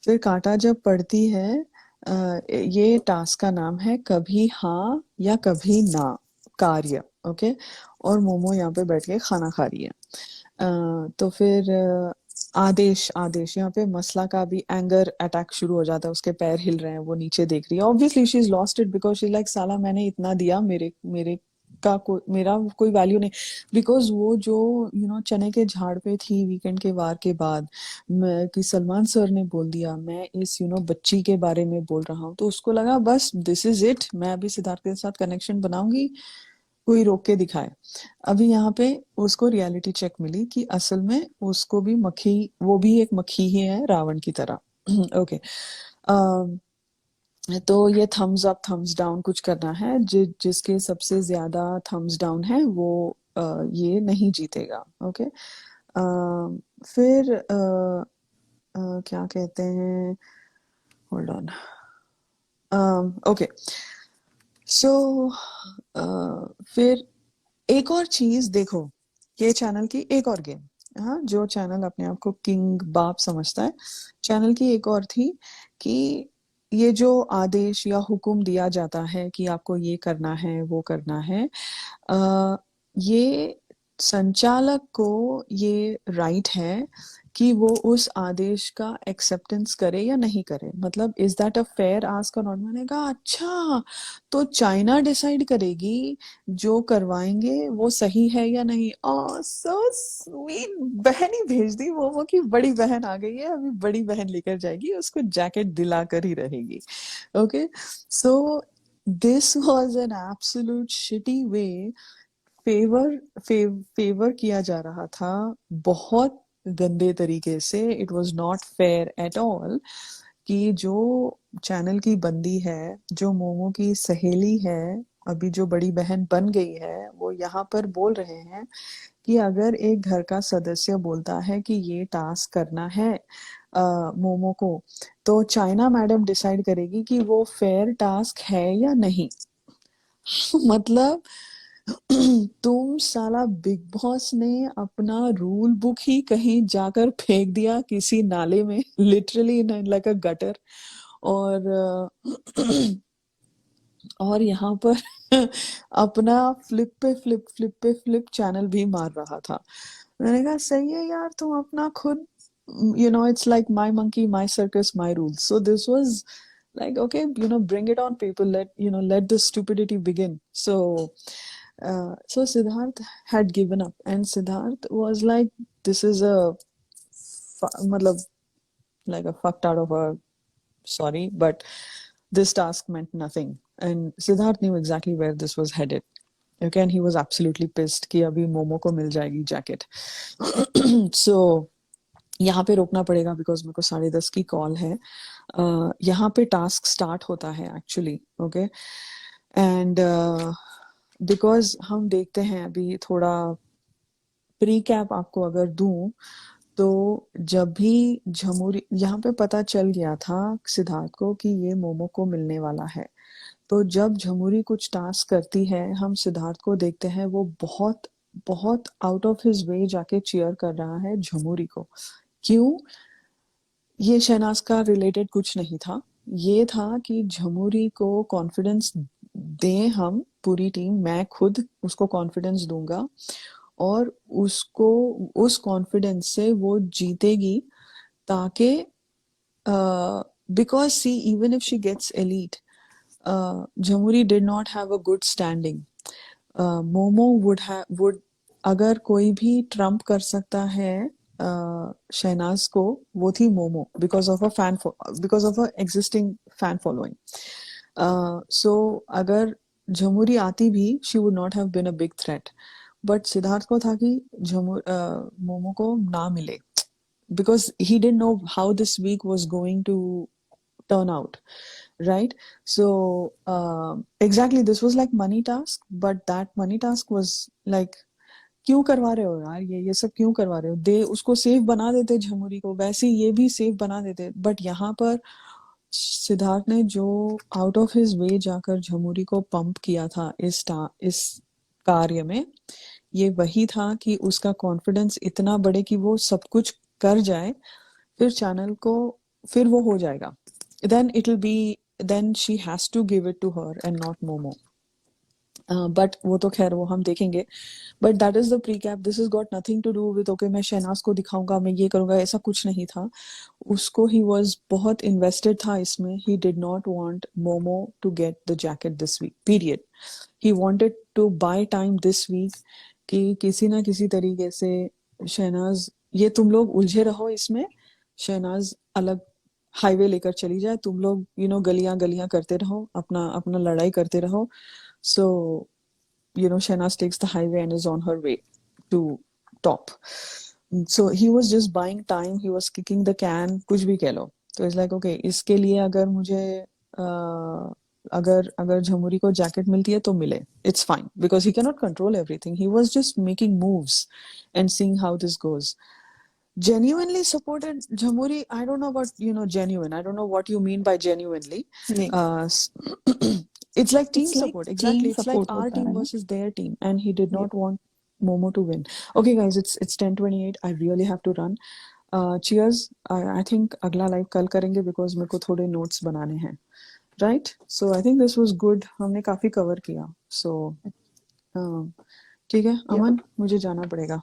फिर कांटा जब पढ़ती है, ये टास्क का नाम है कभी हाँ या कभी ना कार्य। ओके, और मोमो यहाँ पे बैठ के खाना खा रही है। तो फिर आदेश आदेश यहाँ पे मसला का भी एंगर अटैक शुरू हो जाता है, उसके पैर हिल रहे हैं, वो नीचे देख रही है। Obviously she is lost it, because she like साला मैंने इतना दिया, मेरे मेरे मेरा कोई वैल्यू नहीं, बिकॉज वो जो चने के झाड़ पे थी वीकेंड के वार के बाद, कि सलमान सर ने बोल दिया मैं इस बच्ची के बारे में बोल रहा हूँ, तो उसको लगा बस दिस इज इट, मैं अभी सिद्धार्थ के साथ कनेक्शन बनाऊंगी, कोई रोक के दिखाए। अभी यहाँ पे उसको रियलिटी चेक मिली कि असल में उसको भी वो भी एक मक्खी ही है रावण की तरह। ओके। तो ये थम्स अप थम्स डाउन कुछ करना है, जिसके सबसे ज्यादा थम्स डाउन है वो ये नहीं जीतेगा। ओके। फिर क्या कहते हैं, होल्ड ऑन। ओके। सो फिर एक और चीज देखो, ये चैनल की एक और गेम, हाँ, जो चैनल अपने आप को किंग बाप समझता है, चैनल की एक और थी कि ये जो आदेश या हुक्म दिया जाता है कि आपको ये करना है वो करना है, ये संचालक को ये राइट है कि वो उस आदेश का एक्सेप्टेंस करे या नहीं करे। मतलब is that a fair ask और नॉट। मैंने कहा अच्छा, तो चाइना डिसाइड करेगी जो करवाएंगे वो सही है या नहीं। So sweet. बहन ही भेज दी, मोमो की बड़ी बहन आ गई है, अभी बड़ी बहन लेकर जाएगी, उसको जैकेट दिलाकर ही रहेगी। Okay. So this was an absolute shitty way, favour किया जा रहा था बहुत गंदे तरीके से। It was not fair at all कि जो चैनल की बंदी है, जो मोमो की सहेली है, अभी जो बड़ी बहन बन गई है, वो यहाँ पर बोल रहे हैं कि अगर एक घर का सदस्य बोलता है कि ये टास्क करना है मोमो को, तो चाइना मैडम डिसाइड करेगी कि वो फेयर टास्क है या नहीं। मतलब तुम साला बिग बॉस ने अपना रूल बुक ही कहीं जाकर फेंक दिया किसी नाले में, literally in like a gutter. और और यहाँ पर अपना फ्लिप चैनल भी मार रहा था। मैंने कहा सही है यार, तुम अपना खुद, it's like my monkey my circus my rules. So this was like, okay, bring it on, people, let the stupidity begin. So Siddharth had given up, and Siddharth was like, this is a matlab, like a fucked out of a, sorry, but this task meant nothing, and Siddharth knew exactly where this was headed. Okay, and he was absolutely pissed कि अभी मोमो को मिल जाएगी जैकेट। So यहाँ पे रोकना पड़ेगा बिकॉज मेरे को 10:30 की कॉल है। यहाँ पे टास्क स्टार्ट होता है एक्चुअली। ओके। एंड बिकॉज हम देखते हैं अभी थोड़ा प्री कैप आपको अगर दूं, तो जब भी झमुरी, यहाँ पे पता चल गया था सिद्धार्थ को कि ये मोमो को मिलने वाला है, तो जब झमुरी कुछ टास्क करती है, हम सिद्धार्थ को देखते हैं वो बहुत बहुत आउट ऑफ हिज वे जाके चीयर कर रहा है झमुरी को। क्यों? ये शहनाज का रिलेटेड कुछ नहीं था, ये था कि झमुरी को कॉन्फिडेंस दें हम, पूरी टीम, मैं खुद उसको कॉन्फिडेंस दूंगा और उसको उस कॉन्फिडेंस से वो जीतेगी, ताकि because see even if she gets elite, Jamhuri did not have a good standing. Momo would, अगर कोई भी ट्रम्प कर सकता है शहनाज को, वो थी Momo, because of a existing fan following. So अगर झमुरी आती भी, she would not have been a big threat, but Siddharth को था कि मोमो को ना मिले, because he didn't know how this week was going to turn out, right? So exactly, this was like money task, but that money task was like, क्यों करवा रहे हो यार, ये सब क्यों करवा रहे हो? दे उसको सेफ बना देते झमुरी को, वैसे ही ये भी सेफ बना देते। बट यहाँ पर सिद्धार्थ ने जो आउट ऑफ हिज वे जाकर झमुरी को पंप किया था इस कार्य में, ये वही था कि उसका कॉन्फिडेंस इतना बढ़े कि वो सब कुछ कर जाए, फिर चैनल को, फिर वो हो जाएगा, then it'll be, then she has to give it to her and not Momo. But वो तो खैर वो हम देखेंगे. But that is the precap. This is got nothing to do with okay मैं शहनाज को दिखाऊंगा, मैं ये करूंगा, ऐसा कुछ नहीं था. उसको ही वॉज बहुत इन्वेस्टेड था इसमें. He did not want Momo to get the jacket this week period. He wanted to buy time this week कि किसी ना किसी तरीके से शहनाज, ये तुम लोग उलझे रहो इसमें, शहनाज अलग हाईवे लेकर चली जाए, तुम लोग गलियां गलियां करते रहो, अपना अपना लड़ाई करते रहो. सो Shahnaz takes the highway and is on her way to top. So he was just buying time. He was kicking the can. कुछ भी कह लो. तो it's like okay, इसके लिए अगर मुझे अगर अगर झमुरी को जैकेट मिलती है तो मिले. It's fine because he cannot control everything. He was just making moves and seeing how this goes. Genuinely supported Jamhuri. I don't know about genuine. I don't know what you mean by genuinely. नहीं, It's like team it's like support. team Exactly. It's like support our होता team है ना. versus their team, and he did Yeah. not want Momo to win. Okay, guys, it's 10:28. I really have to run. Cheers. I think अगला live कल करेंगे because मेरे को थोड़े notes बनाने हैं. Right? So I think this was good. हमने काफी cover किया. So ठीक है अमन, मुझे जाना पड़ेगा.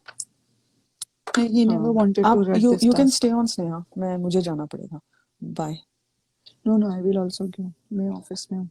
He never wanted to आप read this you can task. stay on Sneha. मैं मुझे जाना पड़ेगा. Bye. No, I will also go. मैं ऑफिस में हूँ.